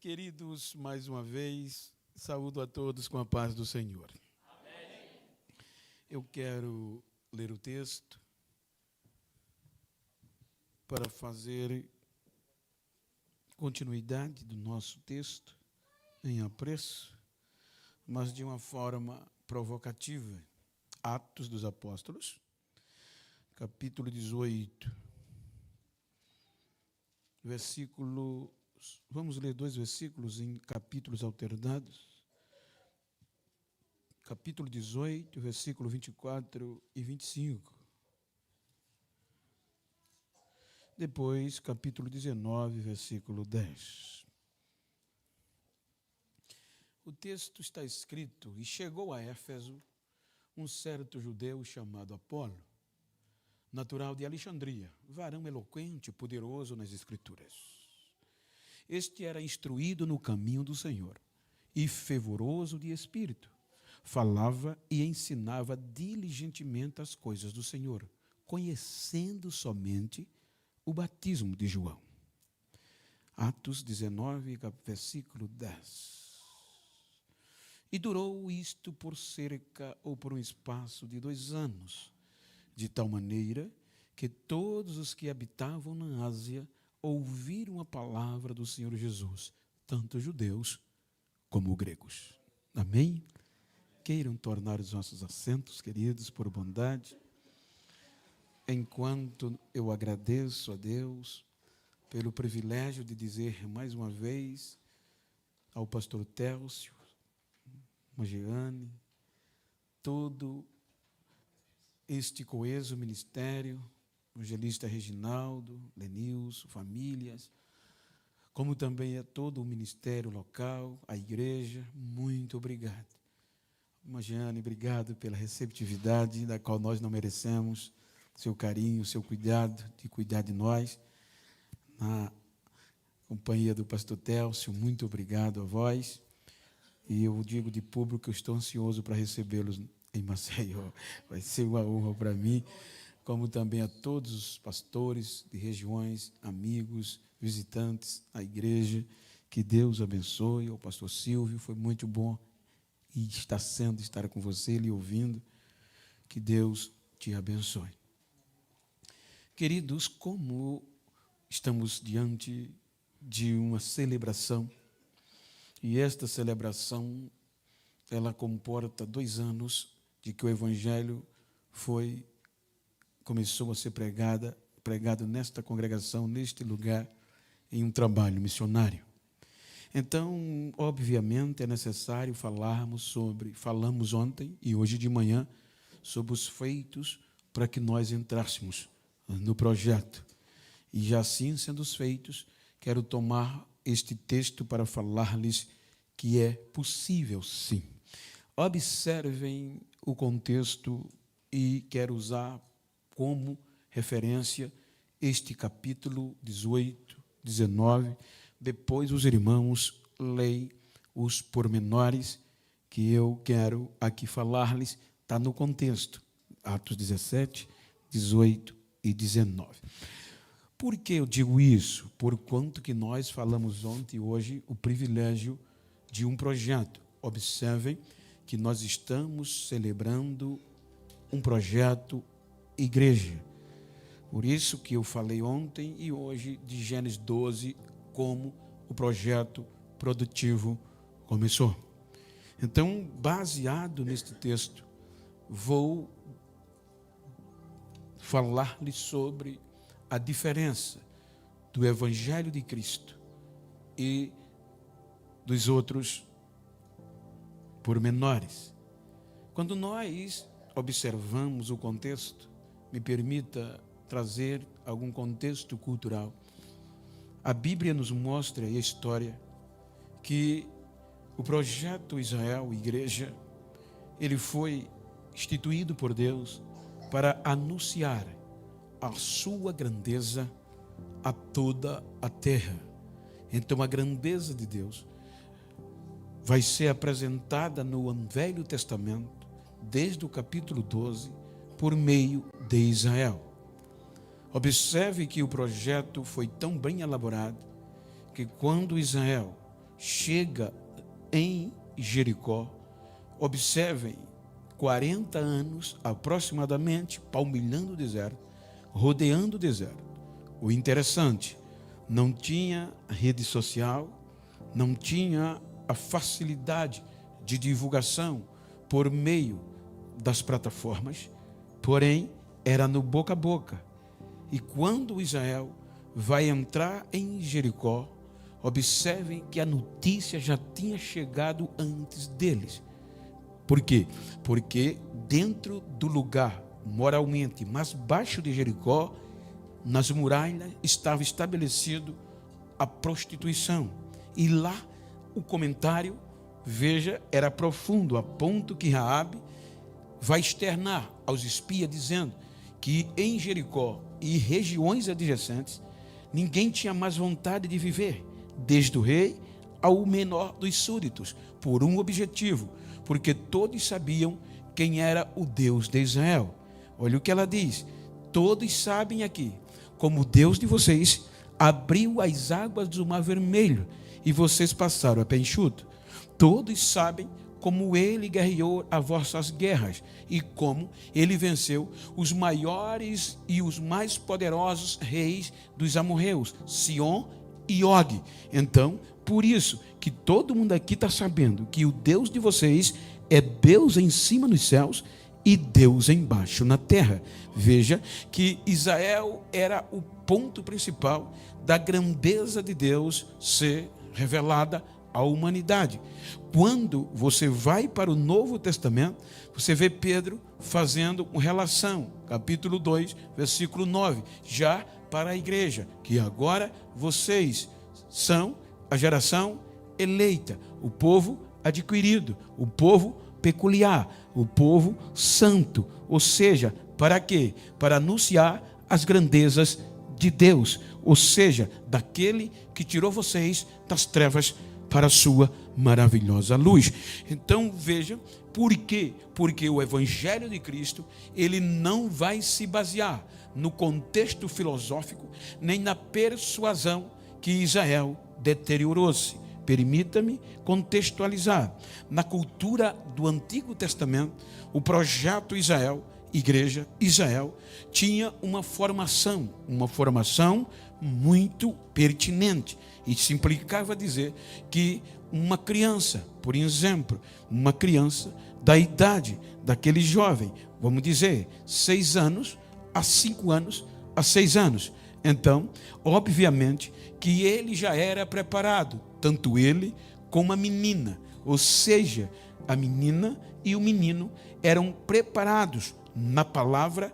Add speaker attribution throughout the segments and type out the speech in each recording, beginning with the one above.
Speaker 1: Queridos, mais uma vez, saúdo a todos com a paz do Senhor. Amém. Eu quero ler o texto para fazer continuidade do nosso texto em apreço, mas de uma forma provocativa. Atos dos Apóstolos, capítulo 18, versículo. Vamos ler dois versículos em capítulos alternados. Capítulo 18, versículo 24 e 25. Depois, capítulo 19, versículo 10. O texto está escrito: E chegou a Éfeso um certo judeu chamado Apolo, natural de Alexandria, varão eloquente e poderoso nas Escrituras. Este era instruído no caminho do Senhor e fervoroso de espírito. Falava e ensinava diligentemente as coisas do Senhor, conhecendo somente o batismo de João. Atos 19, versículo 10. E durou isto por um espaço de 2 anos, de tal maneira que todos os que habitavam na Ásia ouviram a palavra do Senhor Jesus, tanto judeus como gregos. Amém? Queiram tornar os nossos assentos, queridos, por bondade. Enquanto eu agradeço a Deus pelo privilégio de dizer mais uma vez ao pastor Télcio, Magiane, todo este coeso ministério, evangelista Reginaldo, Lenilson, famílias, como também a todo o ministério local, a igreja, muito obrigado. Magiane, obrigado pela receptividade da qual nós não merecemos, seu carinho, seu cuidado, de cuidar de nós. Na companhia do pastor Télcio, muito obrigado a vós. E eu digo de público que eu estou ansioso para recebê-los em Maceió. Vai ser uma honra para mim, como também a todos os pastores de regiões, amigos, visitantes, a igreja. Que Deus abençoe. O pastor Silvio, foi muito bom e está sendo estar com você, lhe ouvindo. Que Deus te abençoe. Queridos, como estamos diante de uma celebração, e esta celebração, ela comporta 2 anos de que o Evangelho começou a ser pregado nesta congregação, neste lugar, em um trabalho missionário. Então, obviamente, é necessário falamos ontem e hoje de manhã, sobre os feitos para que nós entrássemos no projeto. E já assim, sendo os feitos, quero tomar este texto para falar-lhes que é possível, sim. Observem o contexto e quero usar como referência este capítulo 18, 19. Depois os irmãos leem os pormenores que eu quero aqui falar-lhes. Está no contexto, Atos 17, 18 e 19. Por que eu digo isso? Por quanto que nós falamos ontem e hoje o privilégio de um projeto. Observem que nós estamos celebrando um projeto igreja. Por isso que eu falei ontem e hoje de Gênesis 12, como o projeto produtivo começou. Então, baseado neste texto, vou falar-lhe sobre a diferença do Evangelho de Cristo e dos outros pormenores. Quando nós observamos o contexto, me permita trazer algum contexto cultural. A Bíblia nos mostra a história que o projeto Israel, igreja, ele foi instituído por Deus para anunciar a sua grandeza a toda a terra. Então, a grandeza de Deus vai ser apresentada no Velho Testamento, desde o capítulo 12, por meio de Israel. Observe que o projeto foi tão bem elaborado que quando Israel chega em Jericó. Observem, 40 anos aproximadamente, palmilhando o deserto, rodeando o deserto. O interessante, não tinha rede social, não tinha a facilidade de divulgação por meio das plataformas, porém, era no boca a boca. E quando Israel vai entrar em Jericó, observem que a notícia já tinha chegado antes deles. Por quê? Porque dentro do lugar moralmente mais baixo de Jericó, nas muralhas estava estabelecido a prostituição. E lá o comentário, veja, era profundo, a ponto que Raabe vai externar aos espias dizendo que em Jericó e regiões adjacentes ninguém tinha mais vontade de viver, desde o rei ao menor dos súditos, por um objetivo, porque todos sabiam quem era o Deus de Israel. Olha o que ela diz: todos sabem aqui como o Deus de vocês abriu as águas do Mar Vermelho e vocês passaram a pé enxuto. Todos sabem como ele guerreou as vossas guerras e como ele venceu os maiores e os mais poderosos reis dos amorreus, Sion e Og. Então, por isso que todo mundo aqui está sabendo que o Deus de vocês é Deus em cima nos céus e Deus embaixo na terra. Veja que Israel era o ponto principal da grandeza de Deus ser revelada à humanidade. Quando você vai para o Novo Testamento, você vê Pedro fazendo uma relação, capítulo 2, versículo 9, já para a igreja, que agora vocês são a geração eleita, o povo adquirido, o povo peculiar, o povo santo. Ou seja, para quê? Para anunciar as grandezas de Deus, ou seja, daquele que tirou vocês das trevas para a sua maravilhosa luz. Então veja, por quê? Porque o Evangelho de Cristo, ele não vai se basear no contexto filosófico, nem na persuasão que Israel deteriorou-se. Permita-me contextualizar. Na cultura do Antigo Testamento, o projeto Israel, Igreja Israel, tinha uma formação muito pertinente. Isso implicava dizer que uma criança, por exemplo, uma criança da idade daquele jovem, vamos dizer, 6 anos, a 5 anos, a 6 anos. Então, obviamente, que ele já era preparado, tanto ele como a menina. Ou seja, a menina e o menino eram preparados na palavra,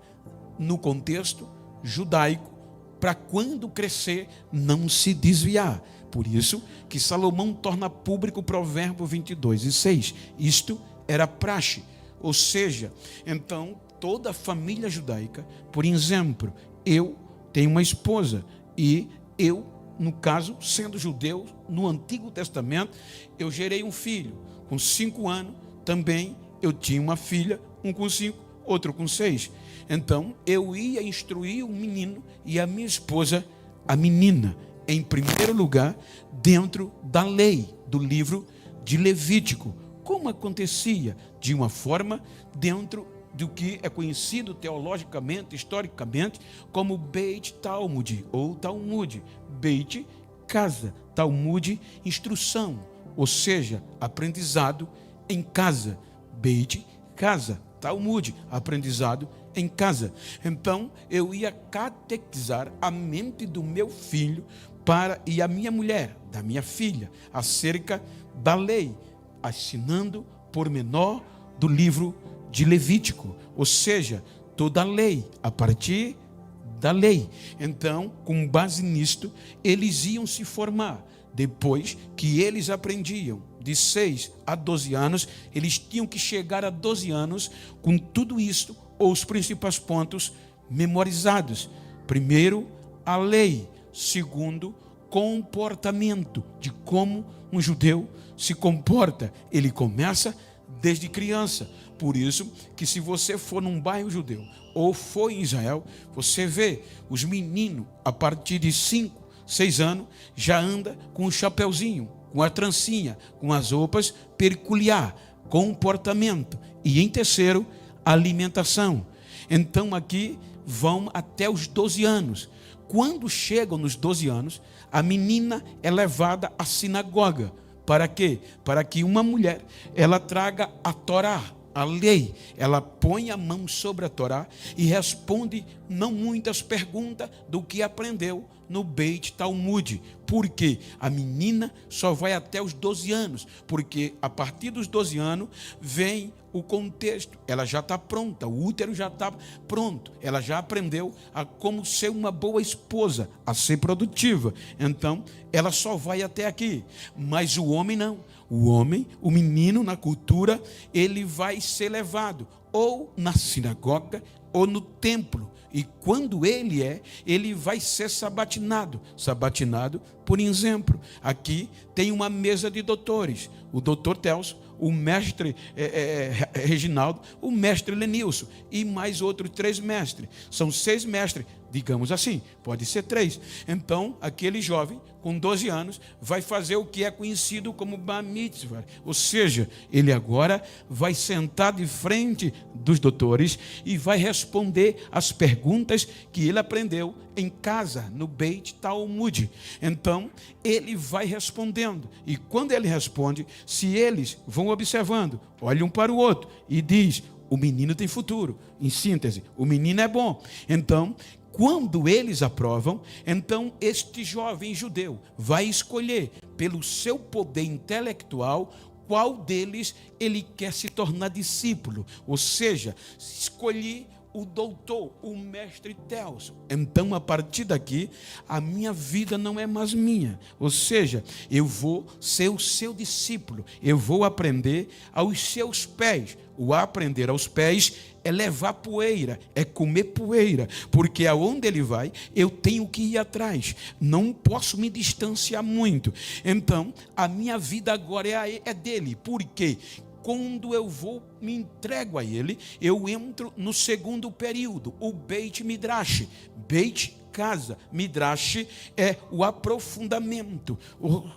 Speaker 1: no contexto judaico, para quando crescer não se desviar. Por isso que Salomão torna público o provérbio 22:6. Isto era praxe. Ou seja, então toda a família judaica, por exemplo, eu tenho uma esposa e eu, no caso, sendo judeu, no Antigo Testamento, eu gerei um filho. Com 5 anos também eu tinha uma filha, um com 5, outro com 6. Então, eu ia instruir o menino e a minha esposa, a menina, em primeiro lugar, dentro da lei, do livro de Levítico. Como acontecia? De uma forma dentro do que é conhecido teologicamente, historicamente, como Beit Talmud, ou Talmud. Beit, casa, Talmud, instrução, ou seja, aprendizado em casa. Beit, casa, Talmud, aprendizado em casa. Então, eu ia catequizar a mente do meu filho e a minha mulher, da minha filha, acerca da lei, assinando pormenor do livro de Levítico, ou seja, toda a lei, a partir da lei. Então, com base nisto, eles iam se formar. Depois que eles aprendiam de 6 a 12 anos, eles tinham que chegar a 12 anos com tudo isto, ou os principais pontos memorizados. Primeiro, a lei. Segundo, comportamento, de como um judeu se comporta. Ele começa desde criança. Por isso que se você for num bairro judeu ou for em Israel, você vê os meninos a partir de 5, 6 anos já anda com um chapeuzinho. com a trancinha, com as roupas peculiar, comportamento. E em terceiro, alimentação. Então aqui vão até os 12 anos. Quando chegam nos 12 anos, a menina é levada à sinagoga. Para quê? Para que uma mulher, ela traga a Torá, a lei. Ela põe a mão sobre a Torá e responde não muitas perguntas do que aprendeu no Beit Talmud. Porque a menina só vai até os 12 anos. Porque a partir dos 12 anos vem o contexto. Ela já está pronta, o útero já está pronto. Ela já aprendeu a como ser uma boa esposa, a ser produtiva. Então, ela só vai até aqui. Mas o homem não. O homem, o menino na cultura, ele vai ser levado ou na sinagoga ou no templo. E quando ele vai ser sabatinado. Sabatinado, por exemplo, aqui tem uma mesa de doutores. O doutor Telso, o mestre Reginaldo, o mestre Lenilson e mais outros 3 mestres. São 6 mestres, digamos assim, pode ser 3. Então, aquele jovem com 12 anos vai fazer o que é conhecido como Bar Mitzvah. Ou seja, ele agora vai sentar de frente dos doutores e vai responder as perguntas que ele aprendeu em casa, no Beit Talmud. Então, ele vai respondendo. E quando ele responde, se eles vão observando, olham um para o outro e diz: o menino tem futuro. Em síntese, o menino é bom. Então, quando eles aprovam, então este jovem judeu vai escolher, pelo seu poder intelectual, qual deles ele quer se tornar discípulo. Ou seja, escolhi o doutor, o mestre Telso. Então, a partir daqui, a minha vida não é mais minha. Ou seja, eu vou ser o seu discípulo. Eu vou aprender aos seus pés. O aprender aos pés é levar poeira, é comer poeira. Porque aonde ele vai, eu tenho que ir atrás. Não posso me distanciar muito. Então, a minha vida agora é dele. Por quê? Quando eu me entrego a ele, eu entro no segundo período, o Beit Midrash. Beit, casa, Midrash é o aprofundamento,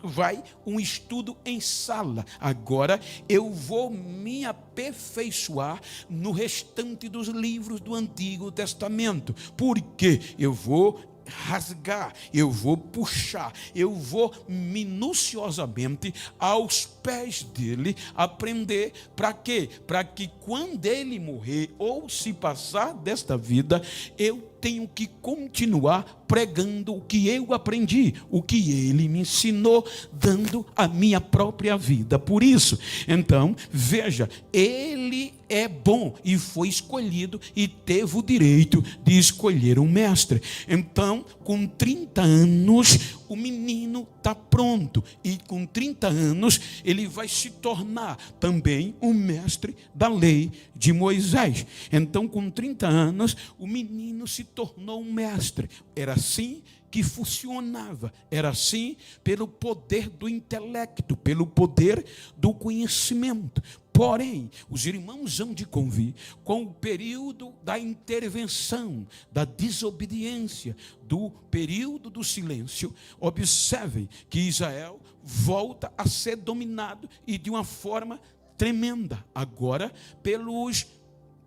Speaker 1: vai um estudo em sala. Agora eu vou me aperfeiçoar no restante dos livros do Antigo Testamento, porque eu vou rasgar, eu vou puxar, eu vou minuciosamente aos pés dele aprender. Para quê? Para que quando ele morrer ou se passar desta vida, eu tenho que continuar pregando o que eu aprendi, o que ele me ensinou, dando a minha própria vida. Por isso, então, veja, ele é bom e foi escolhido e teve o direito de escolher um mestre. Então, com 30 anos, o menino está pronto. E com 30 anos, ele vai se tornar também um mestre da lei de Moisés. Então, com 30 anos, o menino se tornou um mestre. Era assim que funcionava. Era assim pelo poder do intelecto, pelo poder do conhecimento. Porém, os irmãos hão de convir com o período da intervenção, da desobediência, do período do silêncio. Observem que Israel volta a ser dominado e de uma forma tremenda. Agora,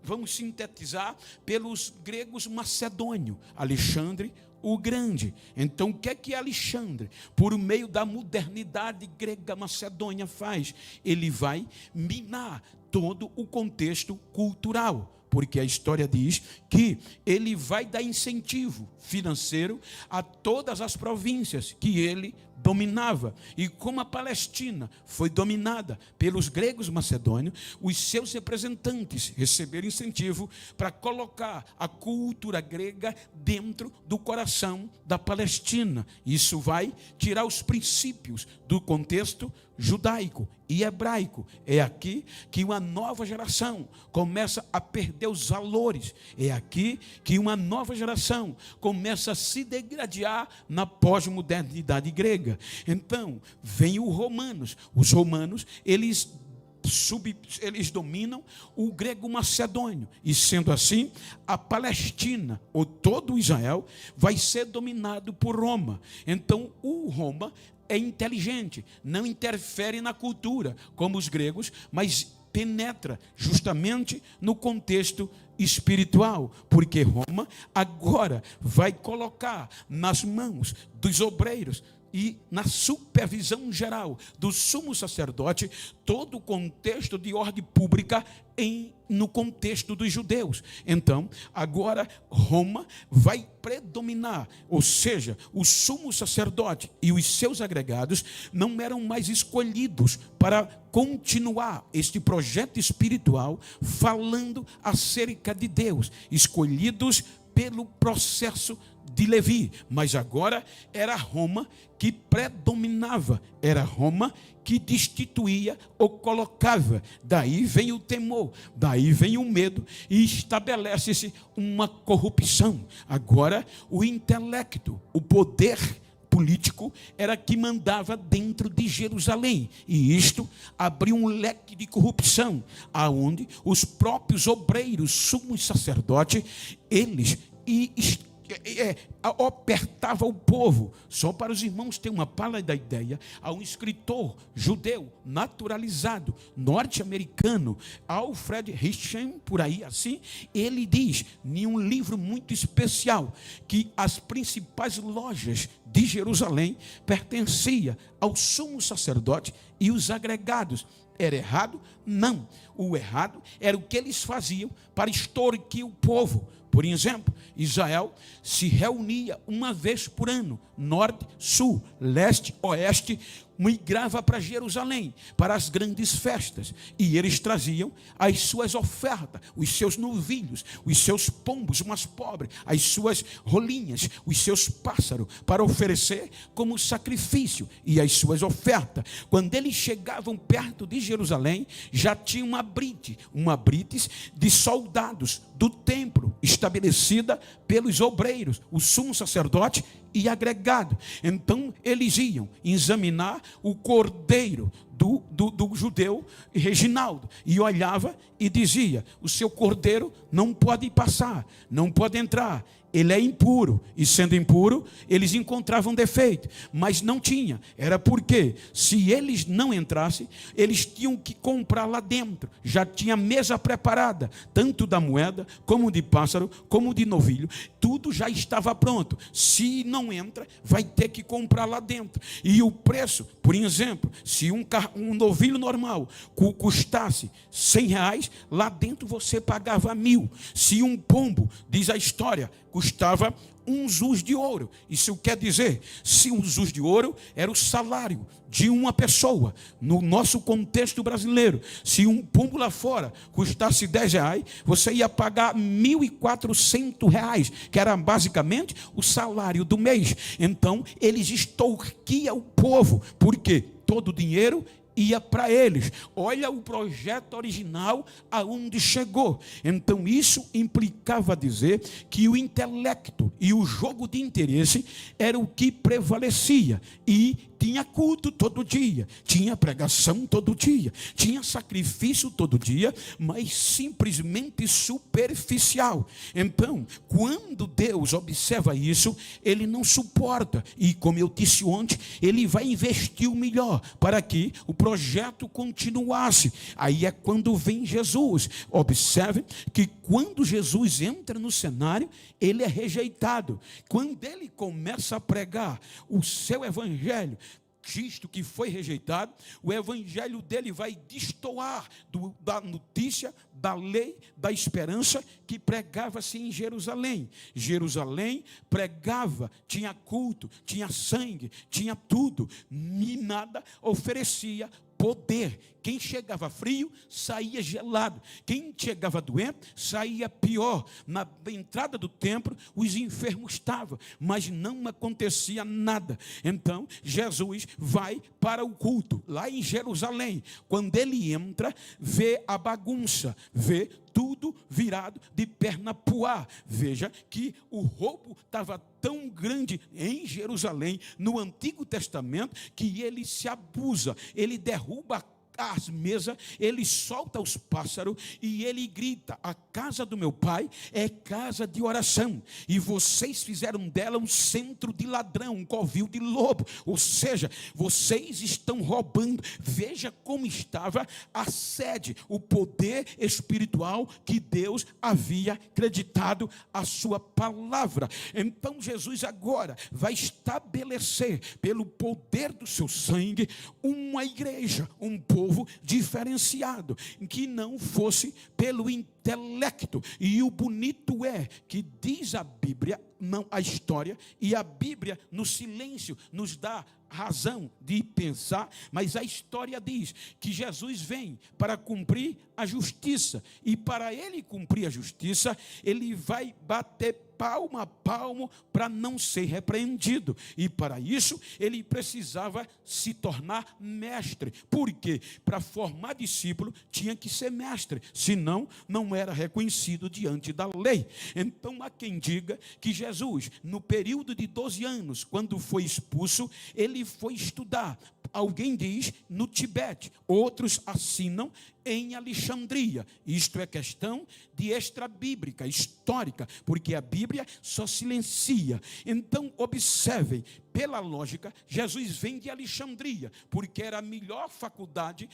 Speaker 1: vamos sintetizar, pelos gregos macedônios, Alexandre o Grande. Então, o que é Alexandre, por meio da modernidade grega macedônia, faz? Ele vai minar todo o contexto cultural, porque a história diz que ele vai dar incentivo financeiro a todas as províncias que ele dominava. E como a Palestina foi dominada pelos gregos macedônios, os seus representantes receberam incentivo para colocar a cultura grega dentro do coração da Palestina. Isso vai tirar os princípios do contexto judaico e hebraico. É aqui que uma nova geração começa a perder os valores. É aqui que uma nova geração começa a se degradar na pós-modernidade grega. Então, vem os romanos. Os romanos, eles dominam o grego macedônio, e sendo assim, a Palestina, ou todo Israel, vai ser dominado por Roma. Então, o Roma é inteligente, não interfere na cultura, como os gregos, mas penetra justamente no contexto espiritual, porque Roma agora vai colocar nas mãos dos obreiros e na supervisão geral do sumo sacerdote todo o contexto de ordem pública no contexto dos judeus. Então, agora Roma vai predominar, ou seja, o sumo sacerdote e os seus agregados não eram mais escolhidos para continuar este projeto espiritual falando acerca de Deus, escolhidos pelo processo de Levi, mas agora era Roma que predominava, era Roma que destituía ou colocava. Daí vem o temor, daí vem o medo e estabelece-se uma corrupção. Agora o intelecto, o poder político era que mandava dentro de Jerusalém, e isto abriu um leque de corrupção, aonde os próprios obreiros, sumos sacerdotes, eles apertava o povo. Só para os irmãos terem uma pálida ideia, há um escritor judeu naturalizado, norte-americano, Alfred Hitchens, por aí assim, ele diz em um livro muito especial que as principais lojas de Jerusalém pertenciam ao sumo sacerdote e os agregados. Era errado? Não. O errado era o que eles faziam para extorquir o povo. Por exemplo, Israel se reunia uma vez por ano, norte, sul, leste, oeste, migrava para Jerusalém, para as grandes festas, e eles traziam as suas ofertas, os seus novilhos, os seus pombos mais pobres, as suas rolinhas, os seus pássaros, para oferecer como sacrifício, e as suas ofertas. Quando eles chegavam perto de Jerusalém, já tinha uma brites de soldados do templo, estabelecida pelos obreiros, o sumo sacerdote e agregado. Então eles iam examinar o cordeiro do judeu Reginaldo, e olhava e dizia: o seu cordeiro não pode passar, não pode entrar, ele é impuro. E sendo impuro, eles encontravam defeito, mas não tinha. Era porque se eles não entrassem, eles tinham que comprar lá dentro. Já tinha mesa preparada, tanto da moeda, como de pássaro, como de novilho. Tudo já estava pronto. Se não entra, vai ter que comprar lá dentro. E o preço, por exemplo, se um novilho normal custasse R$100, lá dentro você pagava 1.000. Se um pombo, diz a história, custava um zuz de ouro. Isso quer dizer, se um zuz de ouro era o salário de uma pessoa, no nosso contexto brasileiro, se um pombo lá fora custasse R$10, você ia pagar R$1.400, que era basicamente o salário do mês. Então, eles extorquiam o povo, porque todo o dinheiro ia para eles. Olha o projeto original aonde chegou. Então isso implicava dizer que o intelecto e o jogo de interesse era o que prevalecia, e tinha culto todo dia, tinha pregação todo dia, tinha sacrifício todo dia, mas simplesmente superficial. Então, quando Deus observa isso, ele não suporta, e como eu disse ontem, ele vai investir o melhor para que o projeto continuasse. Aí é quando vem Jesus. Observe que quando Jesus entra no cenário, ele é rejeitado. Quando ele começa a pregar o seu evangelho, Cristo que foi rejeitado, o evangelho dele vai destoar da notícia, da lei, da esperança que pregava-se em Jerusalém. Jerusalém pregava, tinha culto, tinha sangue, tinha tudo, e nada oferecia poder. Quem chegava frio, saía gelado. Quem chegava doente, saía pior. Na entrada do templo, os enfermos estavam, mas não acontecia nada. Então, Jesus vai para o culto, lá em Jerusalém. Quando ele entra, vê a bagunça, vê tudo virado de perna para o ar. Veja que o roubo estava tão grande em Jerusalém, no Antigo Testamento, que ele se abusa, ele derruba as mesas, ele solta os pássaros e ele grita: a casa do meu pai é casa de oração, e vocês fizeram dela um centro de ladrão, um covil de lobo. Ou seja, vocês estão roubando. Veja como estava a sede, o poder espiritual que Deus havia acreditado à sua palavra. Então Jesus agora vai estabelecer, pelo poder do seu sangue, uma igreja, um povo diferenciado, que não fosse pelo intelecto. E o bonito é que diz a Bíblia, não a história, e a Bíblia no silêncio nos dá razão de pensar, mas a história diz que Jesus vem para cumprir a justiça, e para ele cumprir a justiça, ele vai bater palmo a palmo para não ser repreendido, e para isso ele precisava se tornar mestre. Por quê? Para formar discípulo tinha que ser mestre, senão não era reconhecido diante da lei. Então há quem diga que Jesus, no período de 12 anos, quando foi expulso, ele foi estudar. Alguém diz no Tibete, outros assinam em Alexandria. Isto é questão de extrabíblica, histórica, porque a Bíblia só silencia. Então observem, pela lógica, Jesus vem de Alexandria, porque era a melhor faculdade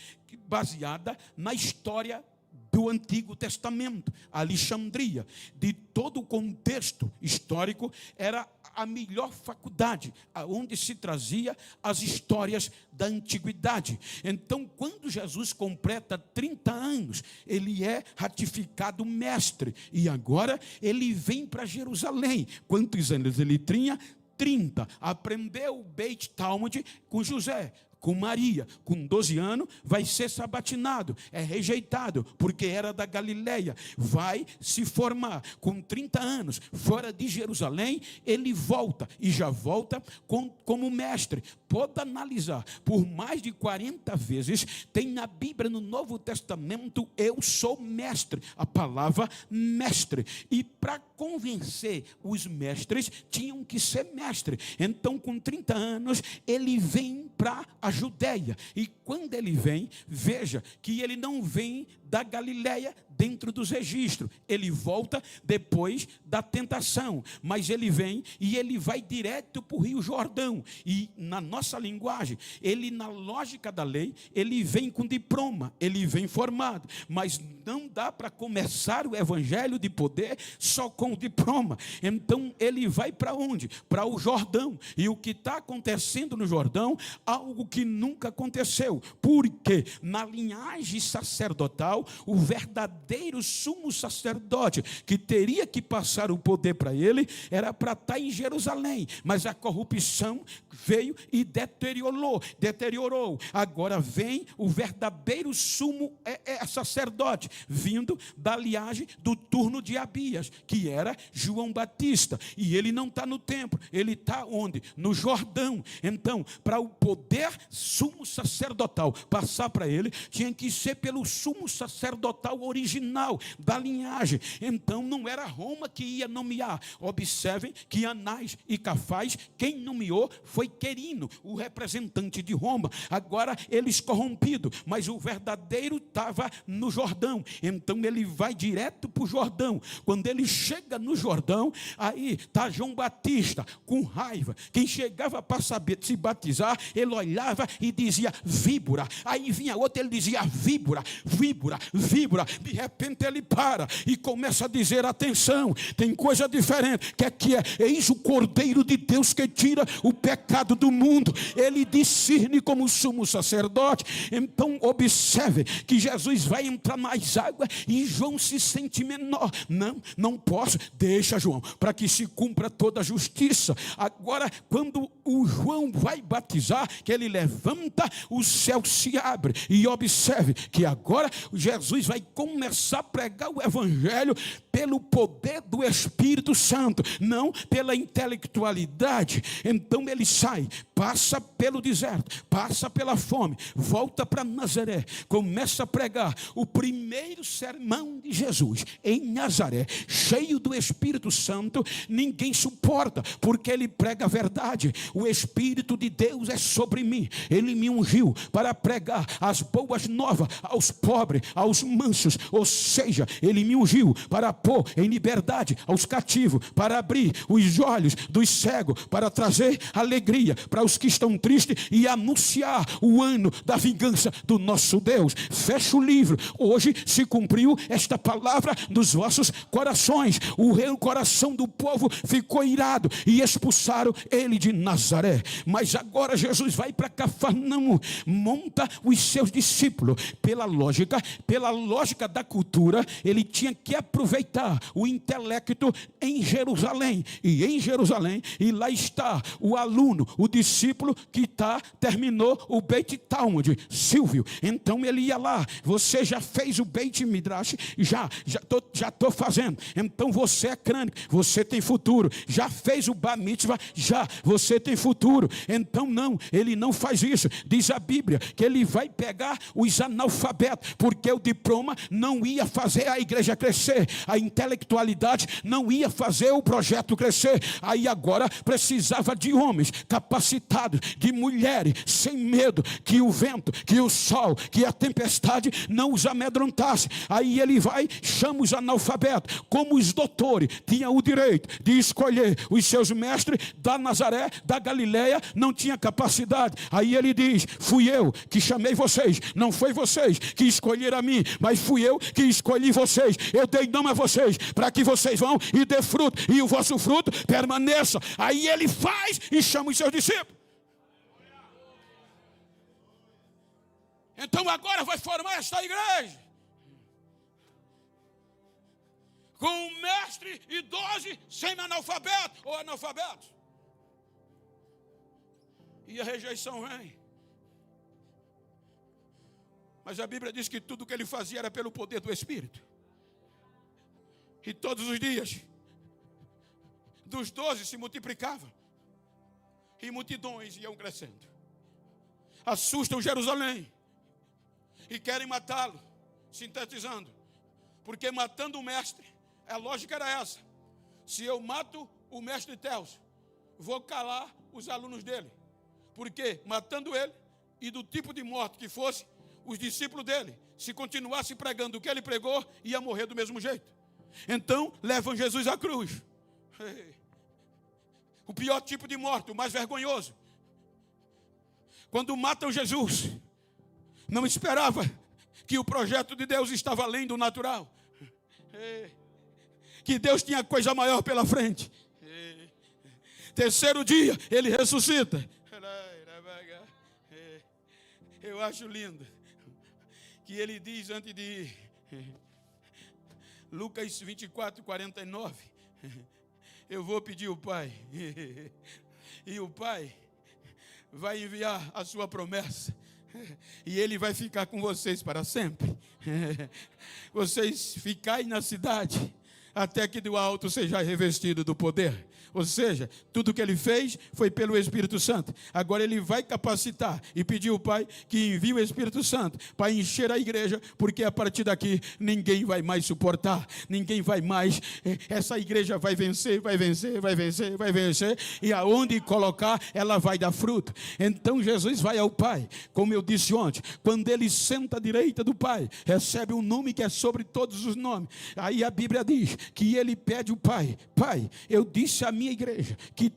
Speaker 1: baseada na história do Antigo Testamento. Alexandria, de todo o contexto histórico, era a melhor faculdade, onde se trazia as histórias da antiguidade. Então, quando Jesus completa 30 anos, ele é ratificado mestre, e agora ele vem para Jerusalém. Quantos anos ele tinha? 30. Aprendeu o Beit Talmud com José, com Maria. Com 12 anos vai ser sabatinado, é rejeitado, porque era da Galileia. Vai se formar com 30 anos, fora de Jerusalém. Ele volta, e já volta como mestre. Pode analisar, por mais de 40 vezes tem na Bíblia, no Novo Testamento, eu sou mestre, a palavra mestre. E para convencer os mestres, tinham que ser mestre. Então, com 30 anos, ele vem para a Judéia. E quando ele vem, veja que ele não vem da Galileia dentro dos registros. Ele volta depois da tentação, mas ele vem e ele vai direto para o Rio Jordão. E na nossa linguagem, ele, na lógica da lei, ele vem com diploma, ele vem formado, mas não dá para começar o evangelho de poder só com o diploma. Então ele vai para onde? Para o Jordão. E o que está acontecendo no Jordão, algo que nunca aconteceu, porque na linhagem sacerdotal, o verdadeiro sumo sacerdote que teria que passar o poder para ele, era para estar em Jerusalém, mas a corrupção veio e deteriorou. Agora vem o verdadeiro sumo sacerdote, vindo da linhagem do turno de Abias, que era João Batista, e ele não está no templo, ele está onde? No Jordão. Então, para o poder sumo sacerdotal passar para ele, tinha que ser pelo sumo sacerdotal original da linhagem. Então não era Roma que ia nomear. Observem que Anás e Cafás, quem nomeou foi Quirino, o representante de Roma. Agora eles corrompidos, mas o verdadeiro estava no Jordão. Então ele vai direto para o Jordão. Quando ele chega no Jordão, aí está João Batista com raiva. Quem chegava para saber se batizar, ele olhava e dizia víbora. Aí vinha outro, ele dizia víbora. De repente ele para e começa a dizer: atenção, tem coisa diferente. Que é? Eis o Cordeiro de Deus que tira o pecado do mundo. Ele discerne como sumo sacerdote. Então observe que Jesus vai entrar mais água e João se sente menor. Não posso. Deixa, João, para que se cumpra toda a justiça. Agora, quando o João vai batizar, que ele levanta, o céu se abre. E observe que agora Jesus Jesus vai começar a pregar o evangelho pelo poder do Espírito Santo, não pela intelectualidade. Então ele sai, passa pelo deserto, passa pela fome, volta para Nazaré, começa a pregar o primeiro sermão de Jesus em Nazaré, cheio do Espírito Santo. Ninguém suporta, porque ele prega a verdade. O Espírito de Deus é sobre mim, ele me ungiu para pregar as boas novas aos pobres, aos mansos, ou seja, ele me ungiu para pôr em liberdade aos cativos, para abrir os olhos dos cegos, para trazer alegria para os que estão tristes e anunciar o ano da vingança do nosso Deus. Fecha o livro. Hoje se cumpriu esta palavra nos vossos corações. O coração do povo ficou irado e expulsaram ele de Nazaré. Mas agora Jesus vai para Cafarnaum, monta os seus discípulos. Pela lógica da cultura, ele tinha que aproveitar o intelecto em Jerusalém. E em Jerusalém, e lá está o aluno, o discípulo que terminou o Beit Talmud, Silvio. Então ele ia lá. Você já fez o Beit Midrash? Já estou fazendo. Então você é crânio, você tem futuro. Já fez o Bar Mitzvah? Já, você tem futuro. Então não, ele não faz isso. Diz a Bíblia que ele vai pegar os analfabetos, porque o diploma não ia fazer a igreja crescer, a intelectualidade não ia fazer o projeto crescer. Aí agora precisava de homens capacitados, de mulheres sem medo, que o vento, que o sol, que a tempestade não os amedrontasse. Aí ele vai, chama os analfabetos. Como os doutores tinham o direito de escolher os seus mestres, da Nazaré, da Galileia, não tinha capacidade. Aí ele diz: fui eu que chamei vocês, não foi vocês que escolheram a mim, mas fui eu que escolhi vocês. Eu dei nome a vocês para que vocês vão e dê fruto, e o vosso fruto permaneça. Aí ele faz e chama os seus discípulos. Então agora vai formar esta igreja com um mestre e 12 semi-analfabetos ou analfabetos. E a rejeição vem. Mas a Bíblia diz que tudo que ele fazia era pelo poder do Espírito. E todos os dias, dos 12 se multiplicavam. E multidões iam crescendo. Assustam Jerusalém. E querem matá-lo. Sintetizando. Porque matando o mestre, a lógica era essa: se eu mato o mestre Teos, vou calar os alunos dele. Porque matando ele, e do tipo de morte que fosse, os discípulos dele, se continuasse pregando o que ele pregou, ia morrer do mesmo jeito. Então levam Jesus à cruz. O pior tipo de morte, o mais vergonhoso. Quando matam Jesus, não esperava que o projeto de Deus estava além do natural, que Deus tinha coisa maior pela frente. Terceiro dia, ele ressuscita. Eu acho lindo que ele diz antes de ir, Lucas 24, 49, eu vou pedir ao Pai, e o Pai vai enviar a sua promessa, e ele vai ficar com vocês para sempre. Vocês ficai na cidade até que do alto seja revestido do poder. Ou seja, tudo que ele fez foi pelo Espírito Santo. Agora ele vai capacitar e pedir ao Pai que envie o Espírito Santo para encher a igreja, porque a partir daqui ninguém vai mais suportar, ninguém vai mais. Essa igreja vai vencer, vai vencer, vai vencer, vai vencer, e aonde colocar ela vai dar fruto. Então Jesus vai ao Pai, como eu disse ontem, quando ele senta à direita do Pai, recebe um nome que é sobre todos os nomes. Aí a Bíblia diz que ele pede ao Pai: Pai, eu disse a minha igreja que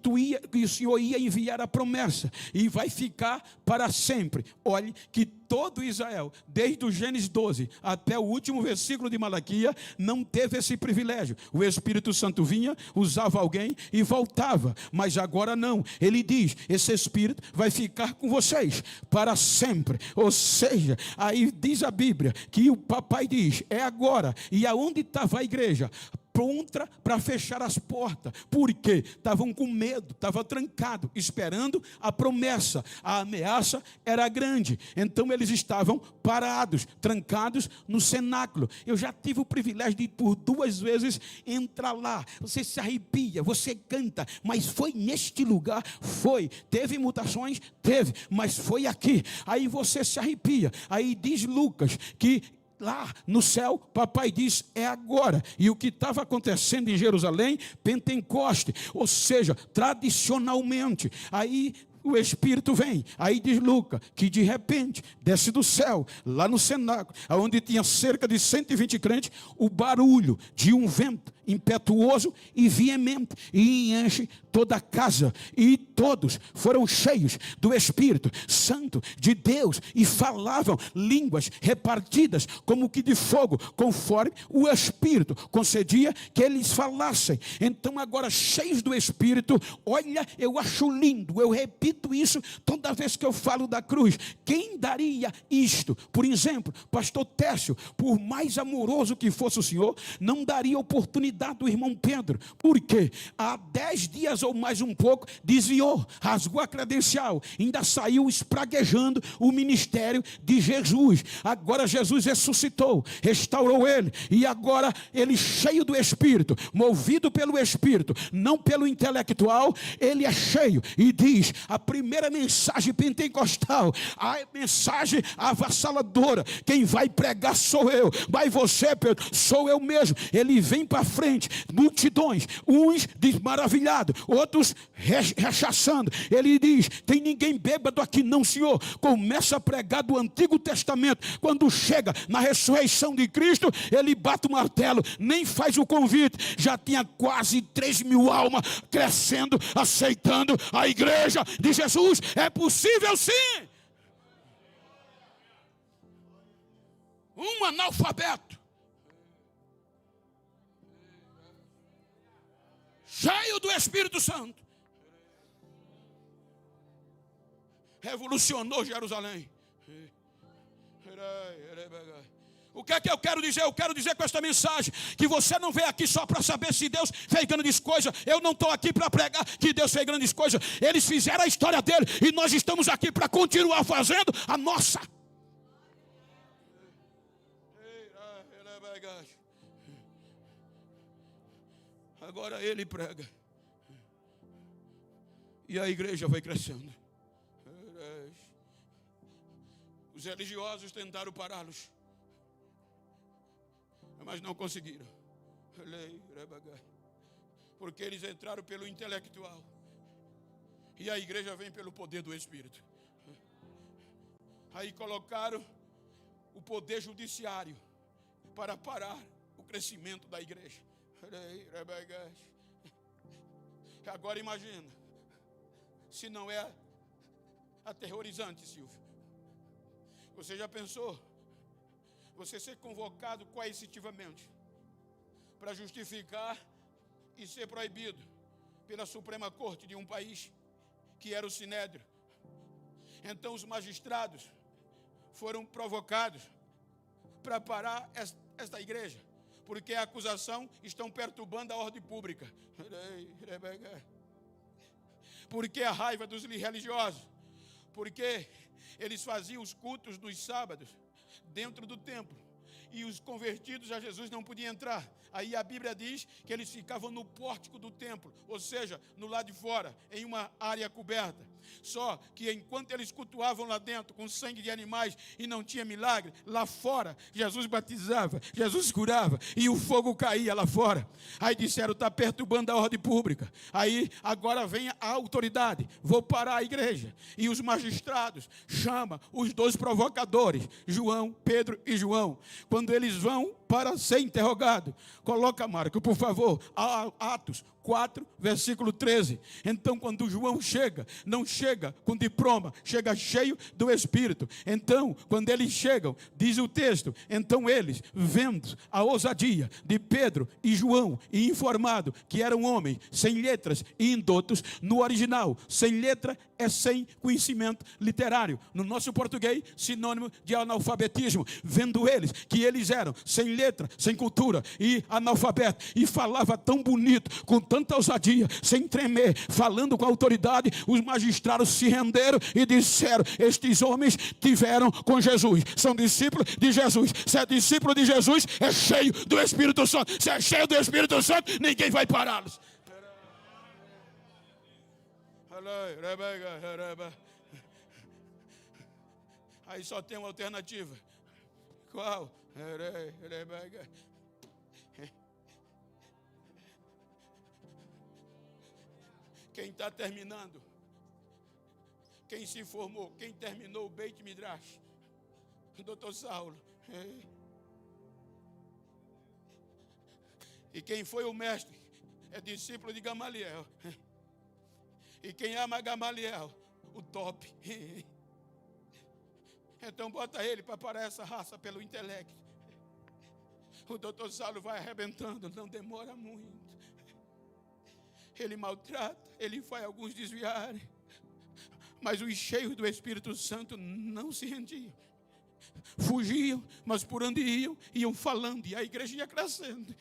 Speaker 1: o Senhor ia enviar a promessa e vai ficar para sempre. Olhe que todo Israel, desde o Gênesis 12 até o último versículo de Malaquias, não teve esse privilégio. O Espírito Santo vinha, usava alguém e voltava. Mas agora não. Ele diz: esse Espírito vai ficar com vocês para sempre. Ou seja, aí diz a Bíblia que o papai diz: é agora. E aonde estava a igreja? pronta para fechar as portas. Por quê? Estavam com medo, estavam trancados, esperando a promessa. A ameaça era grande. Então eles estavam parados, trancados no cenáculo. Eu já tive o privilégio de ir por 2 vezes entrar lá. Você se arrepia, você canta, mas foi neste lugar? Foi. Teve mutações? Teve, mas foi aqui. Aí você se arrepia. Aí diz Lucas que lá no céu, papai diz, é agora. E o que estava acontecendo em Jerusalém, Pentecoste, ou seja, tradicionalmente, aí o Espírito vem. Aí diz Lucas que de repente desce do céu, lá no cenáculo, onde tinha cerca de 120 crentes, o barulho de um vento impetuoso e veemente, e enche toda a casa, e todos foram cheios do Espírito Santo de Deus, e falavam línguas repartidas como que de fogo, conforme o Espírito concedia que eles falassem. Então agora, cheios do Espírito, olha, eu acho lindo, eu repito isso toda vez que eu falo da cruz. Quem daria isto? Por exemplo, pastor Técio, por mais amoroso que fosse o Senhor, não daria oportunidade do irmão Pedro. Por quê? Há 10 dias ou mais um pouco, desviou, rasgou a credencial, ainda saiu espraguejando o ministério de Jesus. Agora Jesus ressuscitou, restaurou ele, e agora ele, cheio do Espírito, movido pelo Espírito, não pelo intelectual, ele é cheio e diz: a primeira mensagem pentecostal, a mensagem avassaladora, quem vai pregar sou eu. Vai você, Pedro? Sou eu mesmo. Ele vem para frente, multidões, uns desmaravilhados, outros rechaçando. Ele diz: tem ninguém bêbado aqui não, Senhor. Começa a pregar do Antigo Testamento. Quando chega na ressurreição de Cristo, ele bate o martelo, nem faz o convite. Já tinha quase 3.000 almas crescendo, aceitando a igreja de Jesus. É possível sim. Um analfabeto, cheio do Espírito Santo, revolucionou Jerusalém. O que é que eu quero dizer? Eu quero dizer com esta mensagem que você não veio aqui só para saber se Deus fez grandes coisas. Eu não estou aqui para pregar que Deus fez grandes coisas. Eles fizeram a história dele e nós estamos aqui para continuar fazendo a nossa. Agora ele prega e a igreja vai crescendo. Os religiosos tentaram pará-los, mas não conseguiram, porque eles entraram pelo intelectual e a igreja vem pelo poder do Espírito. Aí colocaram o poder judiciário para parar o crescimento da igreja. Agora imagina, se não é aterrorizante, Silvio. Você já pensou você ser convocado coercitivamente para justificar e ser proibido pela Suprema Corte de um país que era o Sinédrio? Então os magistrados foram provocados para parar esta igreja, porque a acusação estão perturbando a ordem pública. Porque a raiva dos religiosos, porque eles faziam os cultos dos sábados dentro do templo e os convertidos a Jesus não podiam entrar. Aí a Bíblia diz que eles ficavam no pórtico do templo, ou seja, no lado de fora, em uma área coberta. Só que enquanto eles cultuavam lá dentro com sangue de animais e não tinha milagre, lá fora Jesus batizava, Jesus curava e o fogo caía lá fora. Aí disseram: está perturbando a ordem pública. Aí agora vem a autoridade, vou parar a igreja. E os magistrados chamam os 2 provocadores, João, Pedro e João. Quando eles vão para ser interrogado, coloca, Marco, por favor, Atos 4, versículo 13. Então quando João chega, não chega com diploma, chega cheio do Espírito. Então quando eles chegam, diz o texto, então eles, vendo a ousadia de Pedro e João, e informado que eram homens sem letras e indoutos, no original, sem letra é sem conhecimento literário. No nosso português, sinônimo de analfabetismo. Vendo eles que eles eram sem letra, sem cultura e analfabeto, e falava tão bonito, com tanta ousadia, sem tremer, falando com autoridade. Os magistrados se renderam e disseram: estes homens tiveram com Jesus, são discípulos de Jesus. Se é discípulo de Jesus, é cheio do Espírito Santo. Se é cheio do Espírito Santo, ninguém vai pará-los. Aí só tem uma alternativa. Qual? Quem está terminando, quem se formou, quem terminou o Beit Midrash, o doutor Saulo. E quem foi o mestre é discípulo de Gamaliel. E quem ama Gamaliel, o top. Então bota ele para parar essa raça pelo intelecto. O doutor Saulo vai arrebentando, não demora muito. Ele maltrata, ele faz alguns desviarem. Mas os cheios do Espírito Santo não se rendiam. Fugiam, mas por onde iam falando. E a igreja ia crescendo.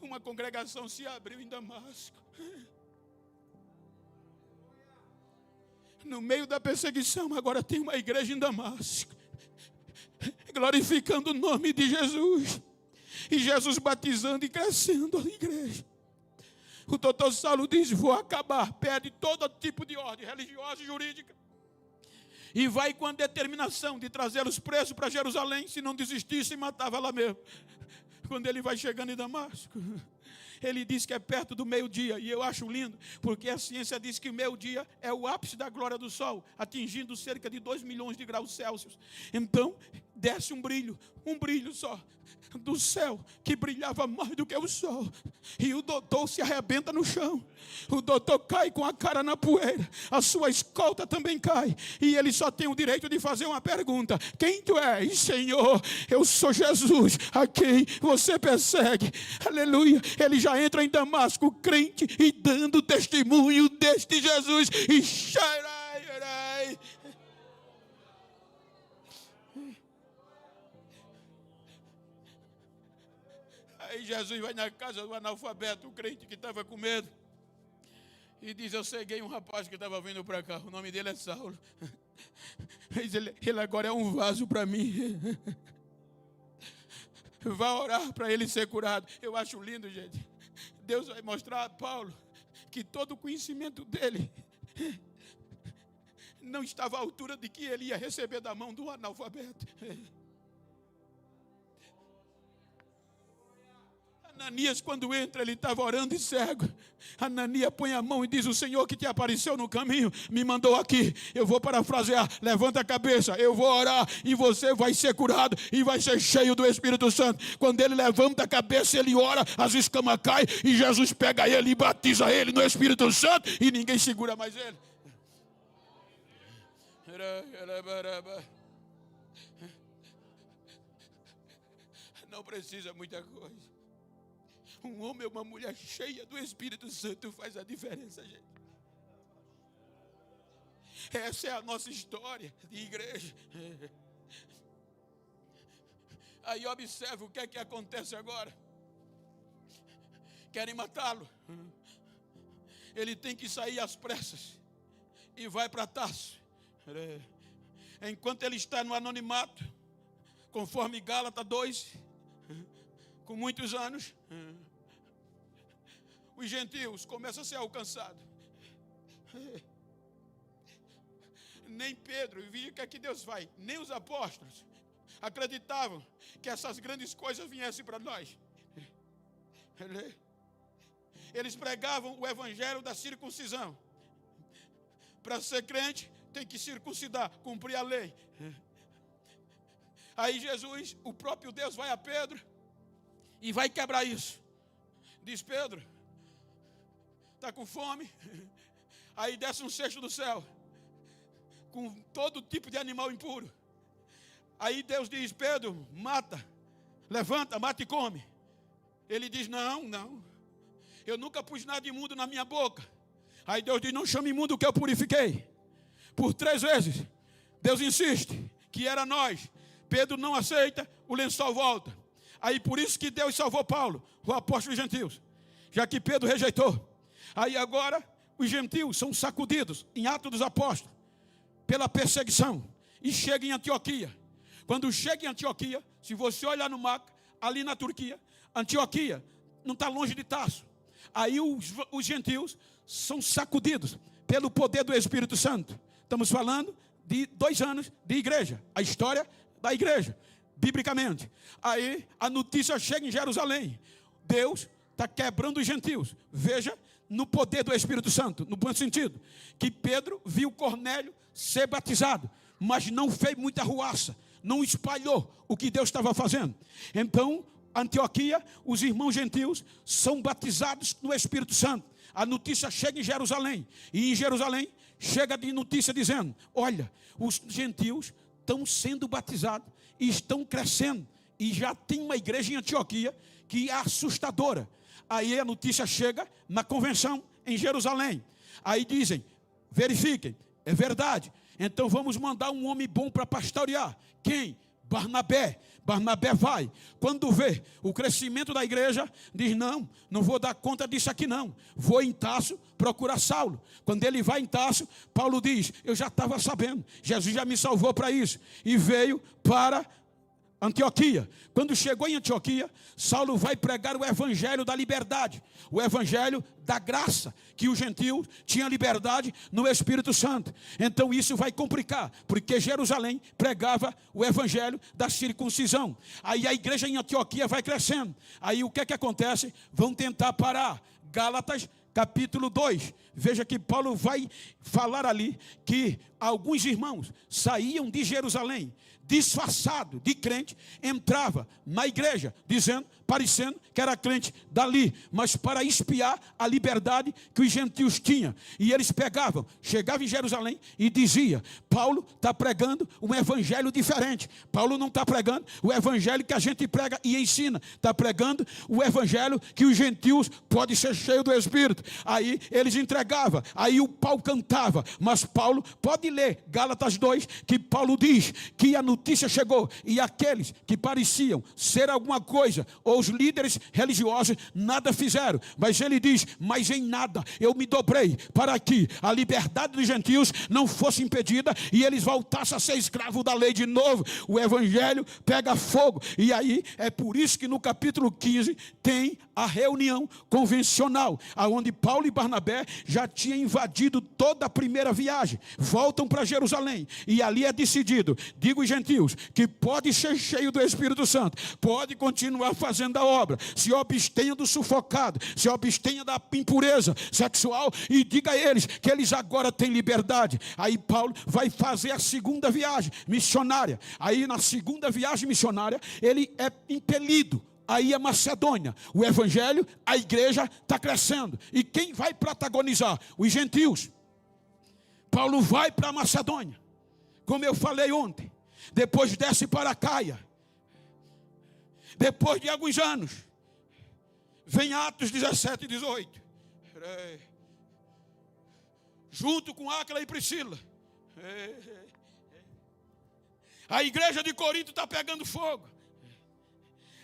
Speaker 1: Uma congregação se abriu em Damasco. No meio da perseguição, agora tem uma igreja em Damasco, glorificando o nome de Jesus. E Jesus batizando e crescendo a igreja. O doutor Saulo diz: vou acabar, perde todo tipo de ordem religiosa e jurídica. E vai com a determinação de trazer os presos para Jerusalém. Se não desistisse, matava lá mesmo. Quando ele vai chegando em Damasco, ele diz que é perto do meio-dia. E eu acho lindo, porque a ciência diz que o meio-dia é o ápice da glória do sol, atingindo cerca de 2 milhões de graus Celsius. Então, desce um brilho só do céu, que brilhava mais do que o sol. E o doutor se arrebenta no chão. O doutor cai com a cara na poeira. A sua escolta também cai. E ele só tem o direito de fazer uma pergunta: quem tu és, Senhor? Eu sou Jesus, a quem você persegue. Aleluia. Ele já entra em Damasco crente e dando testemunho deste Jesus. E xarai. Aí Jesus vai na casa do analfabeto, o crente que estava com medo, e diz: eu ceguei um rapaz que estava vindo para cá, o nome dele é Saulo. Ele agora é um vaso para mim. Vai orar para ele ser curado. Eu acho lindo, gente. Deus vai mostrar a Paulo que todo o conhecimento dele não estava à altura de que ele ia receber da mão do analfabeto. Ananias, quando entra, ele estava orando e cego. Ananias põe a mão e diz: o Senhor que te apareceu no caminho me mandou aqui. Eu vou parafrasear: levanta a cabeça, eu vou orar e você vai ser curado e vai ser cheio do Espírito Santo. Quando ele levanta a cabeça, ele ora, as escamas caem e Jesus pega ele e batiza ele no Espírito Santo e ninguém segura mais ele. Não precisa muita coisa. Um homem ou uma mulher cheia do Espírito Santo faz a diferença, gente. Essa é a nossa história de igreja. Aí observa o que é que acontece agora. Querem matá-lo. Ele tem que sair às pressas e vai para Tarso. Enquanto ele está no anonimato, conforme Gálatas 2, com muitos anos, os gentios começam a ser alcançados. Nem Pedro, e veja o que é que Deus faz, nem os apóstolos acreditavam que essas grandes coisas viessem para nós. Eles pregavam o evangelho da circuncisão. Para ser crente, tem que circuncidar, cumprir a lei. Aí Jesus, o próprio Deus, vai a Pedro e vai quebrar isso. Diz: Pedro, está com fome? Aí desce um cesto do céu com todo tipo de animal impuro. Aí Deus diz: Pedro, mata, levanta, mata e come. Ele diz: não, eu nunca pus nada imundo na minha boca. Aí Deus diz: não chame imundo o que eu purifiquei. Por 3 vezes, Deus insiste que era nós. Pedro não aceita, o lençol volta. Aí por isso que Deus salvou Paulo, o apóstolo dos gentios, já que Pedro rejeitou. Aí agora os gentios são sacudidos em Atos dos Apóstolos pela perseguição e chega em Antioquia. Quando chega em Antioquia, se você olhar no mapa, ali na Turquia, Antioquia não está longe de Tarso. Aí os gentios são sacudidos pelo poder do Espírito Santo. Estamos falando de 2 anos de igreja, a história da igreja, biblicamente. Aí a notícia chega em Jerusalém, Deus está quebrando os gentios. Veja, no poder do Espírito Santo, no bom sentido, que Pedro viu Cornélio ser batizado, mas não fez muita ruaça, não espalhou o que Deus estava fazendo. Então, Antioquia, os irmãos gentios são batizados no Espírito Santo. A notícia chega em Jerusalém, e em Jerusalém chega de notícia dizendo: olha, os gentios estão sendo batizados e estão crescendo, e já tem uma igreja em Antioquia que é assustadora. Aí a notícia chega na convenção em Jerusalém. Aí dizem: verifiquem, é verdade, então vamos mandar um homem bom para pastorear. Quem? Barnabé. Barnabé vai. Quando vê o crescimento da igreja, diz: não vou dar conta disso aqui não. Vou em Tarso procurar Saulo. Quando ele vai em Tarso, Paulo diz: eu já estava sabendo, Jesus já me salvou para isso. E veio para Antioquia. Quando chegou em Antioquia, Saulo vai pregar o evangelho da liberdade, o evangelho da graça, que os gentios tinham liberdade no Espírito Santo. Então isso vai complicar, porque Jerusalém pregava o evangelho da circuncisão. Aí a igreja em Antioquia vai crescendo. Aí o que é que acontece? Vão tentar parar. Gálatas capítulo 2, veja que Paulo vai falar ali que alguns irmãos saíam de Jerusalém disfarçado de crente, entrava na igreja dizendo, parecendo que era crente dali, mas para espiar a liberdade que os gentios tinham. E eles chegavam em Jerusalém e dizia: Paulo está pregando um evangelho diferente. Paulo não está pregando o evangelho que a gente prega e ensina, está pregando o evangelho que os gentios podem ser cheios do Espírito. Aí eles entregavam, aí o pau cantava. Mas Paulo, pode ler Gálatas 2, que Paulo diz que a notícia chegou, e aqueles que pareciam ser alguma coisa, ou os líderes religiosos, nada fizeram. Mas ele diz: mas em nada eu me dobrei para que a liberdade dos gentios não fosse impedida e eles voltassem a ser escravos da lei de novo. O evangelho pega fogo. E aí é por isso que no capítulo 15 tem a reunião convencional, aonde Paulo e Barnabé já tinham invadido toda a primeira viagem, voltam para Jerusalém, e ali é decidido, digo os gentios, que pode ser cheio do Espírito Santo, pode continuar fazendo a obra, se abstenha do sufocado, se abstenha da impureza sexual, e diga a eles que eles agora têm liberdade. Aí Paulo vai fazer a segunda viagem missionária. Aí na segunda viagem missionária ele é impelido aí a Macedônia. O evangelho, a igreja está crescendo. E quem vai protagonizar? Os gentios. Paulo vai para a Macedônia, como eu falei ontem. Depois desce para Caia. Depois de alguns anos, vem Atos 17 e 18. Junto com Áquila e Priscila. A igreja de Corinto está pegando fogo.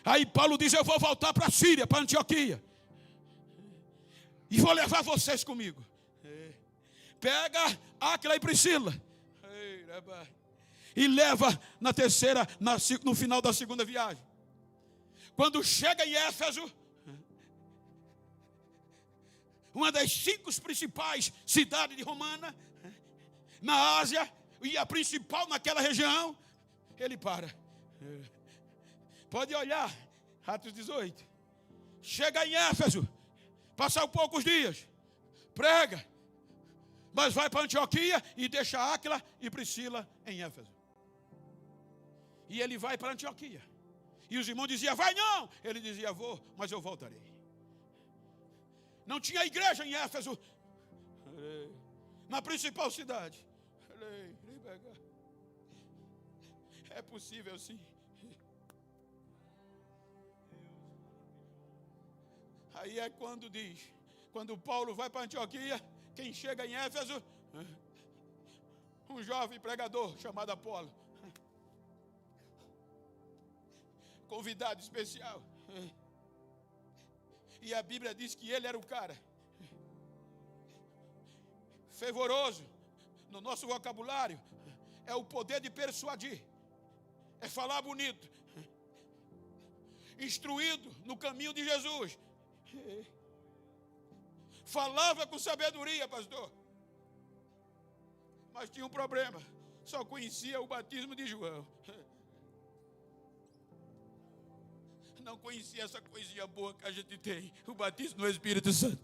Speaker 1: Aí Paulo diz: eu vou voltar para a Síria, para Antioquia, e vou levar vocês comigo. Pega Áquila e Priscila e leva na terceira, no final da segunda viagem. Quando chega em Éfeso, uma das 5 principais cidades de Romana, na Ásia, e a principal naquela região, ele para. Pode olhar, Atos 18. Chega em Éfeso, passa poucos dias, prega, mas vai para Antioquia e deixa Áquila e Priscila em Éfeso. E ele vai para Antioquia. E os irmãos diziam: vai não. Ele dizia: vou, mas eu voltarei. Não tinha igreja em Éfeso, na principal cidade. É possível sim. Aí é quando Paulo vai para Antioquia, quem chega em Éfeso, um jovem pregador chamado Apolo, convidado especial. E a Bíblia diz que ele era o cara fervoroso. No nosso vocabulário é o poder de persuadir, é falar bonito, instruído no caminho de Jesus, falava com sabedoria, pastor, mas tinha um problema, só conhecia o batismo de João, não conhecia essa coisinha boa que a gente tem, o batismo no Espírito Santo.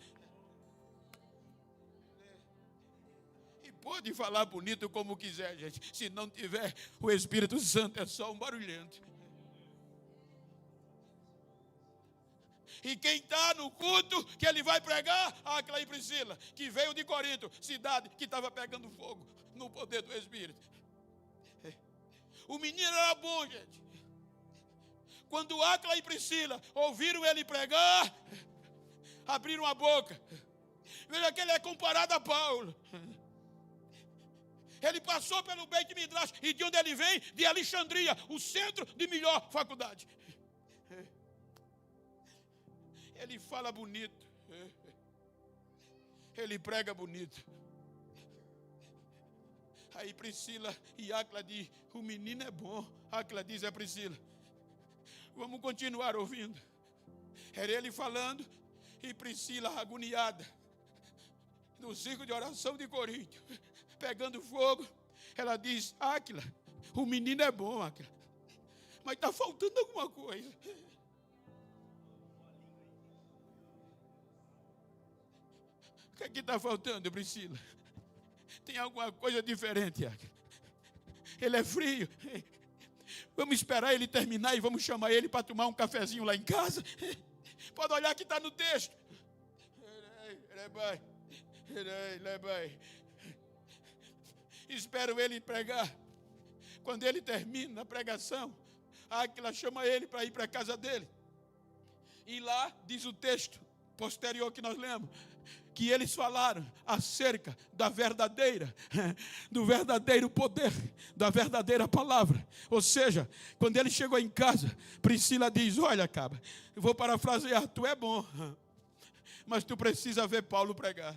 Speaker 1: E pode falar bonito como quiser, gente, se não tiver o Espírito Santo, é só um barulhento. E quem está no culto que ele vai pregar, Áquila e Priscila, que veio de Corinto, cidade que estava pegando fogo no poder do Espírito. O menino era bom, gente. Quando Áquila e Priscila ouviram ele pregar, abriram a boca. Veja que ele é comparado a Paulo. Ele passou pelo Beit Midrash, e de onde ele vem? De Alexandria, o centro de melhor faculdade. Ele fala bonito, ele prega bonito. Aí Priscila e Áquila dizem, o menino é bom. Áquila diz a Priscila, vamos continuar ouvindo. Era ele falando e Priscila agoniada, no círculo de oração de Corinto, pegando fogo. Ela diz, Áquila, o menino é bom, Áquila, mas está faltando alguma coisa. O que é que está faltando, Priscila? Tem alguma coisa diferente, Áquila. Ele é frio. Vamos esperar ele terminar e vamos chamar ele para tomar um cafezinho lá em casa. Pode olhar que está no texto. Espero ele pregar. Quando ele termina a pregação, Áquila chama ele para ir para a casa dele. E lá diz o texto posterior que nós lemos, que eles falaram acerca da verdadeira, do verdadeiro poder, da verdadeira palavra. Ou seja, quando ele chegou em casa, Priscila diz, olha, cabra, eu vou parafrasear, tu é bom, mas tu precisa ver Paulo pregar.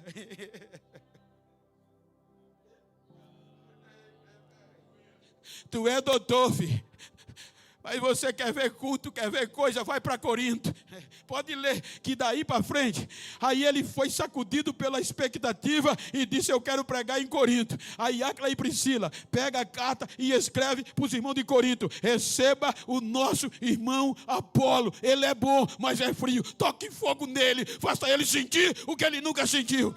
Speaker 1: Tu é doutor, filho. Mas você quer ver culto, quer ver coisa, vai para Corinto. Pode ler que daí para frente. Aí ele foi sacudido pela expectativa e disse, eu quero pregar em Corinto. Aí Áquila e Priscila pega a carta e escreve para os irmãos de Corinto, receba o nosso irmão Apolo. Ele é bom, mas é frio. Toque fogo nele, faça ele sentir o que ele nunca sentiu.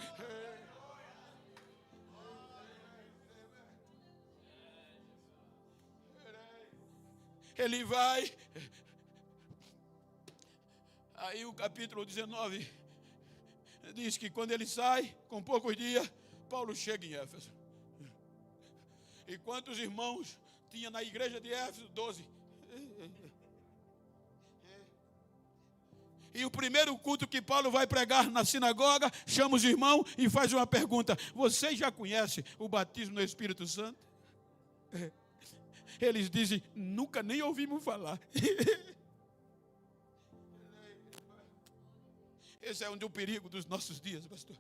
Speaker 1: Ele vai. Aí o capítulo 19 diz que quando ele sai, com poucos dias, Paulo chega em Éfeso. E quantos irmãos tinha na igreja de Éfeso? 12. E o primeiro culto que Paulo vai pregar na sinagoga, chama os irmãos e faz uma pergunta: vocês já conhecem o batismo no Espírito Santo? Eles dizem, nunca nem ouvimos falar. Esse é um do perigo dos nossos dias, pastor.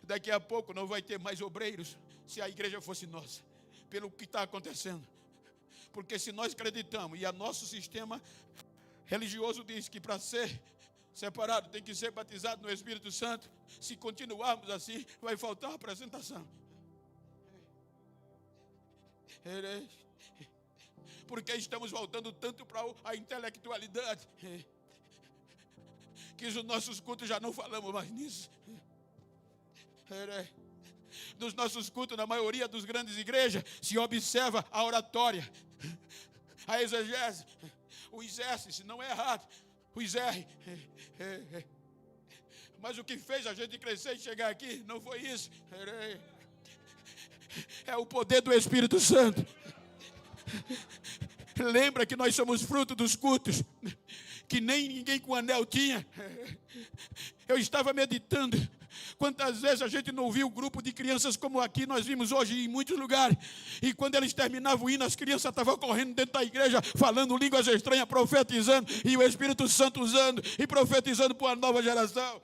Speaker 1: Daqui a pouco não vai ter mais obreiros se a igreja fosse nossa, pelo que está acontecendo. Porque se nós acreditamos, e o nosso sistema religioso diz que para ser separado tem que ser batizado no Espírito Santo, se continuarmos assim, vai faltar a apresentação. Porque estamos voltando tanto para a intelectualidade que os nossos cultos já não falamos mais nisso. Nos nossos cultos, na maioria dos grandes igrejas, se observa a oratória, a exegese, o exército, não é errado, o exerre. Mas o que fez a gente crescer e chegar aqui não foi isso. É o poder do Espírito Santo. Lembra que nós somos fruto dos cultos, que nem ninguém com anel tinha. Eu estava meditando Quantas vezes a gente não viu um grupo de crianças como aqui nós vimos hoje em muitos lugares, e quando eles terminavam o hino, as crianças estavam correndo dentro da igreja, falando línguas estranhas, profetizando, e o Espírito Santo usando e profetizando para uma nova geração.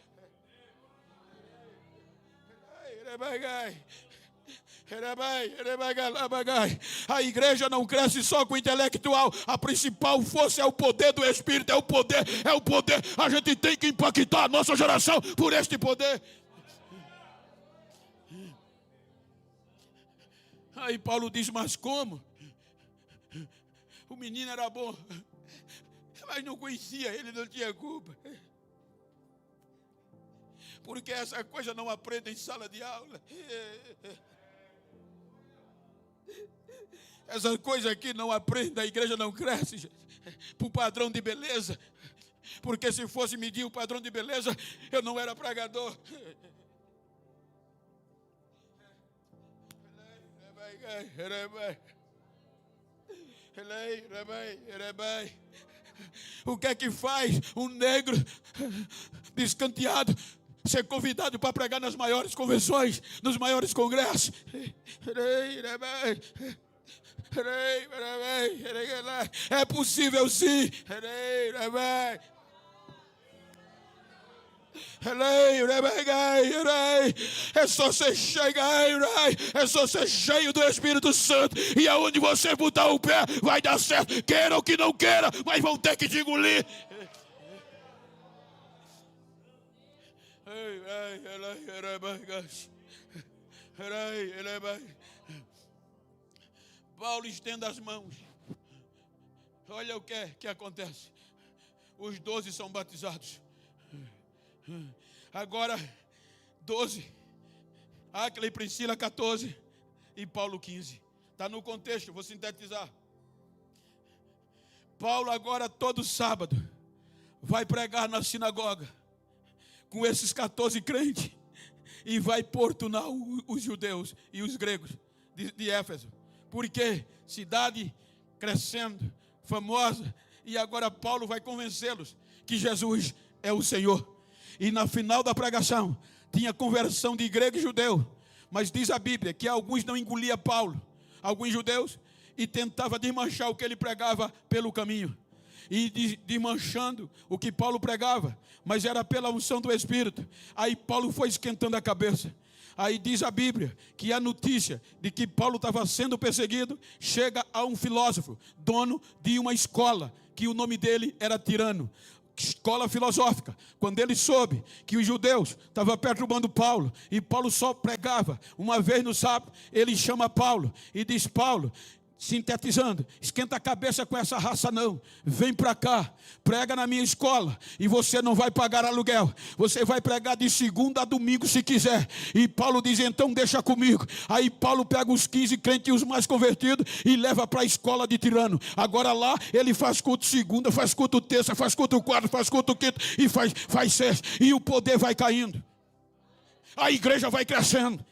Speaker 1: A igreja não cresce só com o intelectual. A principal força é o poder do Espírito. É o poder. A gente tem que impactar a nossa geração por este poder. Aí Paulo diz, mas como? O menino era bom, mas não conhecia ele, não tinha culpa. Porque essa coisa não aprende em sala de aula. Essa coisa aqui não aprende, a igreja não cresce por padrão de beleza. Porque se fosse medir o padrão de beleza, eu não era pregador. O que é que faz um negro descanteado ser convidado para pregar nas maiores convenções, nos maiores congressos? É possível sim. É só ser cheio do Espírito Santo, e aonde você botar o pé vai dar certo, queira ou que não queira, mas vão ter que te engolir. Paulo estende as mãos. Olha o que acontece. Os 12 são batizados. Agora 12, Áquila e Priscila 14 e Paulo 15. Está no contexto, vou sintetizar. Paulo agora todo sábado vai pregar na sinagoga com esses 14 crentes e vai importunar os judeus e os gregos de Éfeso. Porque cidade crescendo, famosa, e agora Paulo vai convencê-los que Jesus é o Senhor. E na final da pregação, tinha conversão de grego e judeu. Mas diz a Bíblia que alguns não engoliam Paulo, alguns judeus, e tentava desmanchar o que ele pregava pelo caminho. E desmanchando o que Paulo pregava, mas era pela unção do Espírito. Aí Paulo foi esquentando a cabeça. Aí diz a Bíblia que a notícia de que Paulo estava sendo perseguido chega a um filósofo, dono de uma escola, que o nome dele era Tirano. Escola filosófica. Quando ele soube que os judeus estavam perturbando Paulo, e Paulo só pregava uma vez no sábado, ele chama Paulo e diz: Paulo, sintetizando, esquenta a cabeça com essa raça não, vem para cá, prega na minha escola, e você não vai pagar aluguel, você vai pregar de segunda a domingo se quiser. E Paulo diz: então deixa comigo. Aí Paulo pega os 15 crentes e os mais convertidos e leva para a escola de Tirano. Agora lá ele faz culto segunda, faz culto terça, faz culto quarta, faz culto quinta e faz sexta, e o poder vai caindo, a igreja vai crescendo,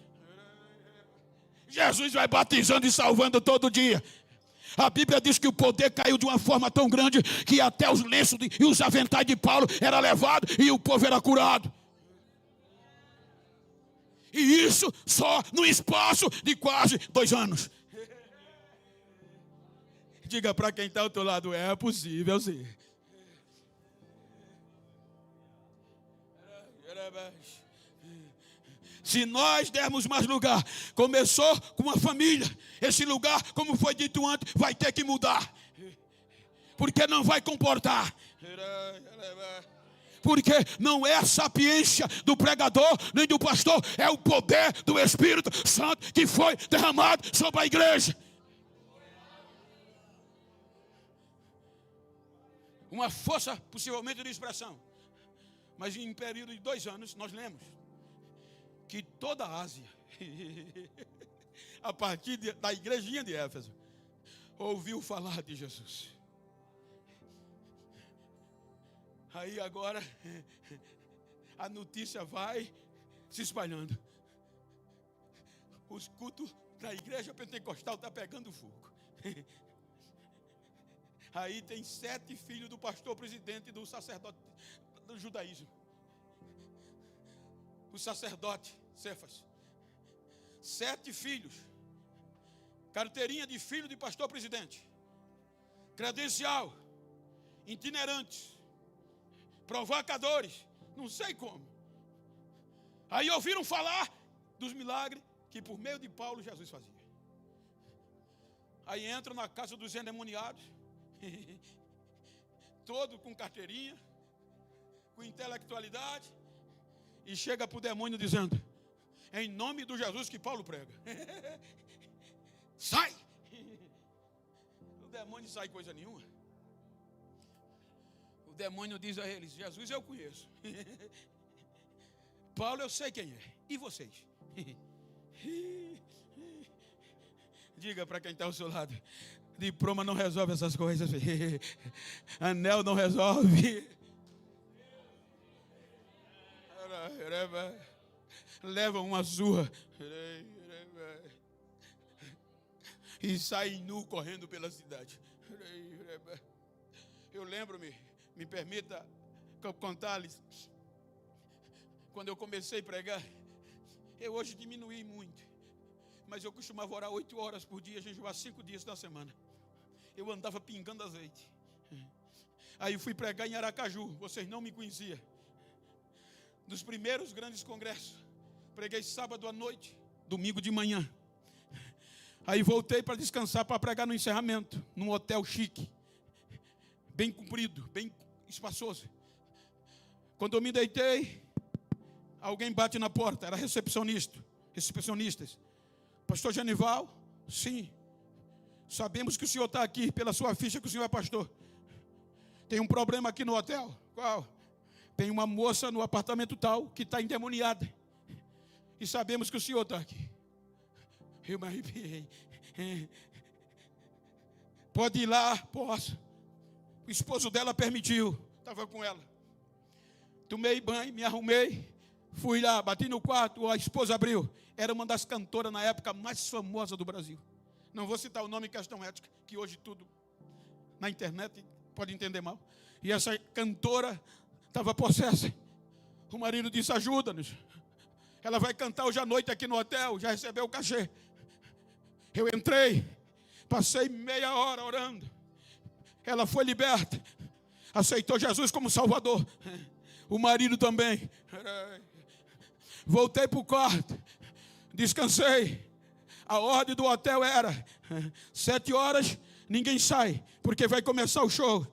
Speaker 1: Jesus vai batizando e salvando todo dia. A Bíblia diz que o poder caiu de uma forma tão grande que até os lenços e os aventais de Paulo era levado e o povo era curado. E isso só no espaço de quase 2 anos. Diga para quem está ao teu lado: é possível sim. Se nós dermos mais lugar, começou com uma família, esse lugar, como foi dito antes, vai ter que mudar, porque não vai comportar, porque não é a sapiência do pregador nem do pastor, é o poder do Espírito Santo que foi derramado sobre a igreja. Uma força possivelmente de expressão, mas em um período de 2 anos nós lemos que toda a Ásia, a partir da igrejinha de Éfeso, ouviu falar de Jesus. Aí agora a notícia vai se espalhando. Os cultos da igreja pentecostal estão pegando fogo. Aí tem 7 filhos do pastor presidente do sacerdote do judaísmo. o sacerdote Cefas, 7 filhos, carteirinha de filho de pastor presidente, credencial, itinerantes, provocadores, não sei como. Aí ouviram falar dos milagres que por meio de Paulo Jesus fazia. Aí entram na casa dos endemoniados, todo com carteirinha, com intelectualidade, e chega para o demônio dizendo: em nome do Jesus que Paulo prega, sai! O demônio não sai coisa nenhuma. O demônio diz a eles: Jesus eu conheço, Paulo eu sei quem é, e vocês? Diga para quem está ao seu lado: diploma não resolve essas coisas, anel não resolve. Leva uma surra e sai nu correndo pela cidade. Eu lembro-me, me permita contar-lhes, quando eu comecei a pregar, eu hoje diminuí muito, mas eu costumava orar 8 horas por dia, jejuar 5 dias na semana. Eu andava pingando azeite. Aí fui pregar em Aracaju, vocês não me conheciam. Dos primeiros grandes congressos, preguei sábado à noite, domingo de manhã. Aí voltei para descansar, para pregar no encerramento, num hotel chique, bem comprido, bem espaçoso. Quando eu me deitei, alguém bate na porta, era recepcionistas. Pastor Genival? Sim. Sabemos que o senhor está aqui pela sua ficha que o senhor é pastor. Tem um problema aqui no hotel. Qual? Tem uma moça no apartamento tal que está endemoniada. E sabemos que o senhor está aqui. Eu me arrepiei. Pode ir lá? Posso. O esposo dela permitiu. Estava com ela. Tomei banho, me arrumei. Fui lá, bati no quarto, a esposa abriu. Era uma das cantoras na época mais famosas do Brasil. Não vou citar o nome em questão ética, que hoje tudo na internet pode entender mal. E essa cantora estava possessa. O marido disse: ajuda-nos. Ela vai cantar hoje à noite aqui no hotel, já recebeu o cachê. Eu entrei, passei meia hora orando. Ela foi liberta, aceitou Jesus como Salvador. O marido também. Voltei para o quarto, descansei. A ordem do hotel era 7 horas, ninguém sai, porque vai começar o show.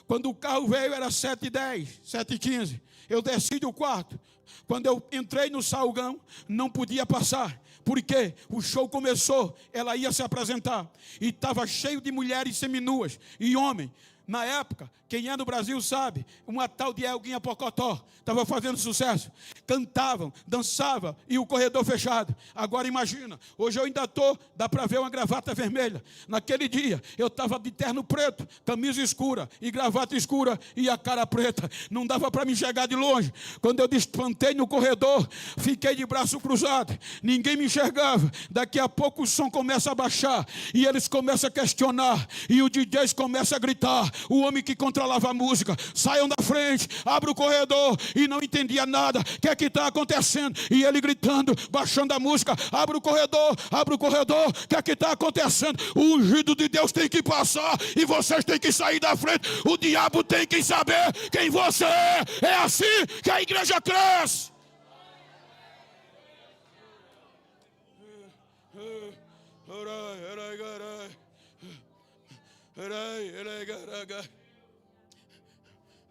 Speaker 1: Quando o carro veio era 7h10, 7h15. Eu desci do quarto. Quando eu entrei no salgão, não podia passar. Porque o show começou, ela ia se apresentar. E estava cheio de mulheres seminuas e homens. Na época, quem é no Brasil sabe, uma tal de Elguinha Pocotó estava fazendo sucesso. Cantavam, dançavam e o corredor fechado. Agora imagina, hoje eu ainda estou, dá para ver uma gravata vermelha. Naquele dia, eu estava de terno preto, camisa escura e gravata escura e a cara preta. Não dava para me enxergar de longe. Quando eu despantei no corredor, fiquei de braço cruzado. Ninguém me enxergava. Daqui a pouco o som começa a baixar e eles começam a questionar. E o DJ começa a gritar. O homem que controlava a música: saiam da frente, abre o corredor. E não entendia nada, o que é que está acontecendo? E ele gritando, baixando a música: abre o corredor, o que é que está acontecendo? O ungido de Deus tem que passar e vocês têm que sair da frente. O diabo tem que saber quem você é. É assim que a igreja cresce.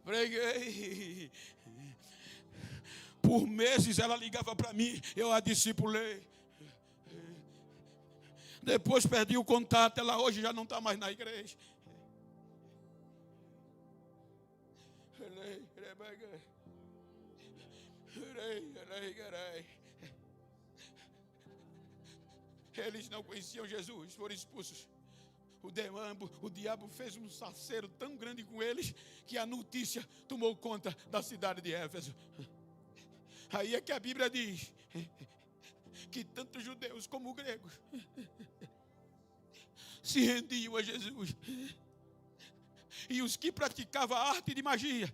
Speaker 1: Preguei. Por meses ela ligava para mim, eu a discipulei. Depois perdi o contato, ela hoje já não está mais na igreja. Eles não conheciam Jesus, foram expulsos. O diabo fez um sarceiro tão grande com eles que a notícia tomou conta da cidade de Éfeso. Aí é que a Bíblia diz que tanto judeus como gregos se rendiam a Jesus. E os que praticavam a arte de magia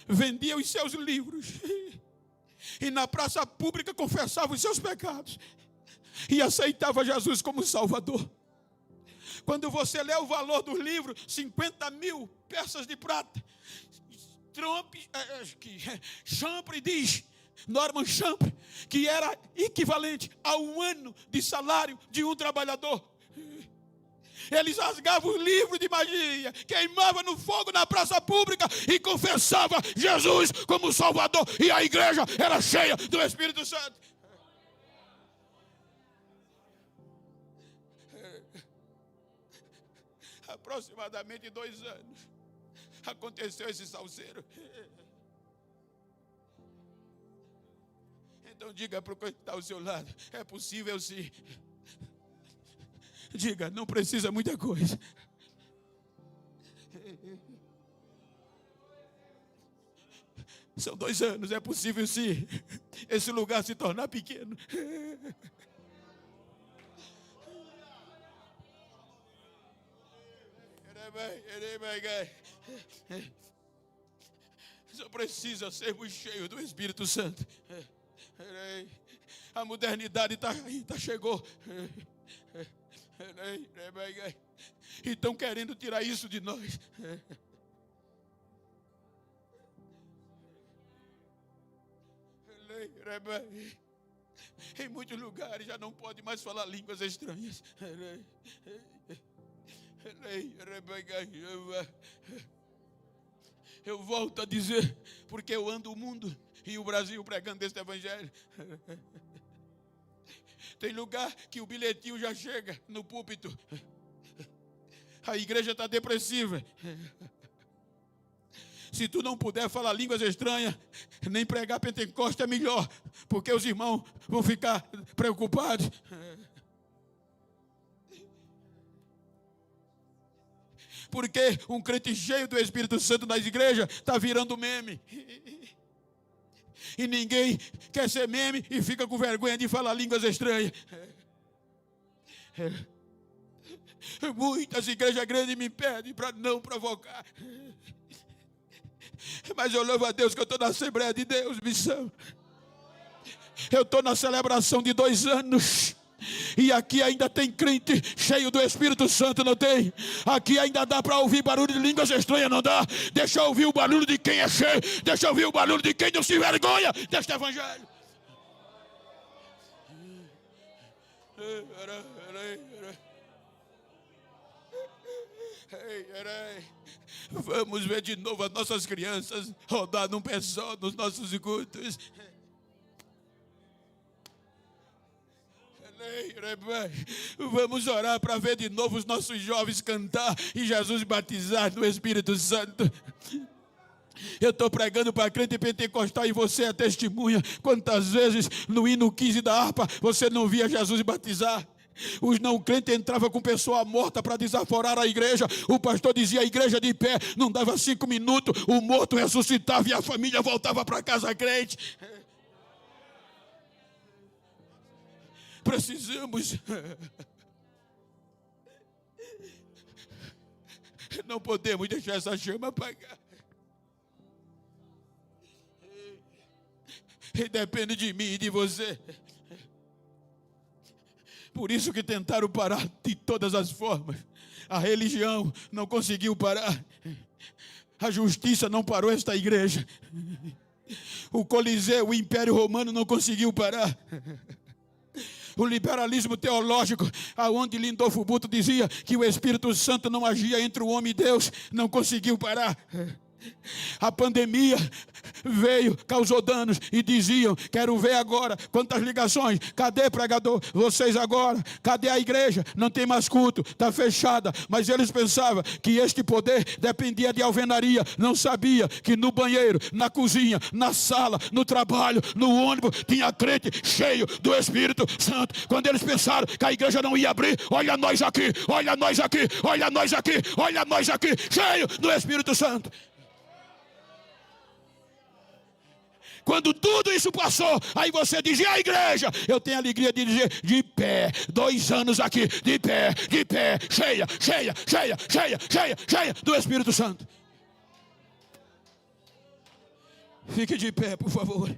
Speaker 1: vendiam os seus livros e na praça pública confessava os seus pecados e aceitava Jesus como Salvador. Quando você lê o valor do livro, 50.000 peças de prata, Champre diz, Norman Champre, que era equivalente a 1 ano de salário de um trabalhador. Eles rasgavam o livro de magia, queimavam no fogo na praça pública e confessavam Jesus como Salvador. E a igreja era cheia do Espírito Santo. Aproximadamente 2 anos aconteceu esse salseiro. Então diga para o que está ao seu lado: é possível sim. Diga, não precisa muita coisa. São 2 anos, é possível sim esse lugar se tornar pequeno. Só precisa sermos cheios do Espírito Santo. A modernidade chegou. E estão querendo tirar isso de nós. Em muitos lugares já não pode mais falar línguas estranhas. Eu volto a dizer, porque eu ando o mundo e o Brasil pregando este evangelho. Tem lugar que o bilhetinho já chega no púlpito: a igreja está depressiva. Se tu não puder falar línguas estranhas, nem pregar Pentecoste é melhor, porque os irmãos vão ficar preocupados. Porque um crente cheio do Espírito Santo nas igrejas está virando meme. E ninguém quer ser meme e fica com vergonha de falar línguas estranhas. Muitas igrejas grandes me pedem para não provocar. Mas eu louvo a Deus que eu estou na Assembleia de Deus, missão. Eu estou na celebração de 2 anos. E aqui ainda tem crente cheio do Espírito Santo, não tem? Aqui ainda dá para ouvir barulho de línguas estranhas, não dá? Deixa eu ouvir o barulho de quem é cheio. Deixa eu ouvir o barulho de quem não se envergonha deste evangelho. Vamos ver de novo as nossas crianças rodar num pé só nos nossos cultos. Vamos orar para ver de novo os nossos jovens cantar e Jesus batizar no Espírito Santo. Eu estou pregando para crente pentecostal e você é testemunha. Quantas vezes no hino 15 da harpa você não via Jesus batizar? Os não crentes entravam com pessoa morta para desaforar a igreja. O pastor dizia: a igreja de pé. Não dava 5 minutos, o morto ressuscitava e a família voltava para casa crente. Precisamos. Não podemos deixar essa chama apagar. E depende de mim e de você. Por isso que tentaram parar de todas as formas. A religião não conseguiu parar. A justiça não parou esta igreja. O Coliseu, o Império Romano não conseguiu parar. O liberalismo teológico, aonde Lindolfo Buto dizia que o Espírito Santo não agia entre o homem e Deus, não conseguiu parar. A pandemia veio, causou danos e diziam: quero ver agora quantas ligações, cadê pregador? Vocês agora, cadê a igreja? Não tem mais culto, está fechada. Mas eles pensavam que este poder dependia de alvenaria. Não sabia que no banheiro, na cozinha, na sala, no trabalho, no ônibus, tinha crente cheio do Espírito Santo. Quando eles pensaram que a igreja não ia abrir, olha nós aqui, olha nós aqui, olha nós aqui, olha nós aqui, cheio do Espírito Santo. Quando tudo isso passou, aí você diz: e a igreja? Eu tenho a alegria de dizer: de pé, 2 anos aqui, de pé, cheia, cheia, cheia, cheia, cheia, cheia do Espírito Santo. Fique de pé, por favor.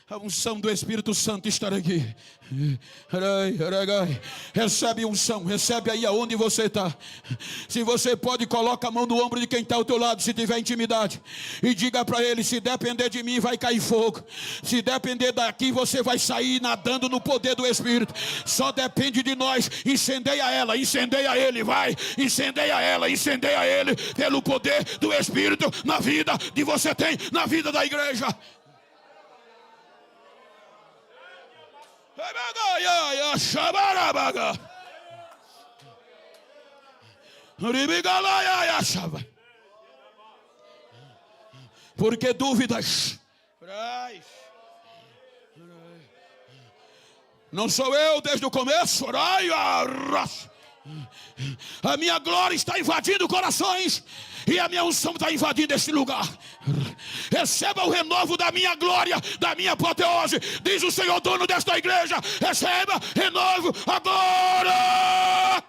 Speaker 1: A unção do Espírito Santo está aqui. Recebe unção, recebe aí aonde você está. Se você pode, coloca a mão no ombro de quem está ao teu lado, se tiver intimidade, e diga para ele: se depender de mim vai cair fogo, se depender daqui você vai sair nadando no poder do Espírito. Só depende de nós. Incendeia ela, incendeia ele, vai, incendeia ela, incendeia ele, pelo poder do Espírito na vida de você tem, na vida da igreja. Porque dúvidas? Não sou eu desde o começo. A minha glória está invadindo corações, e a minha unção está invadindo este lugar. Receba o renovo da minha glória, da minha apoteose, diz o Senhor, dono desta igreja. Receba renovo agora.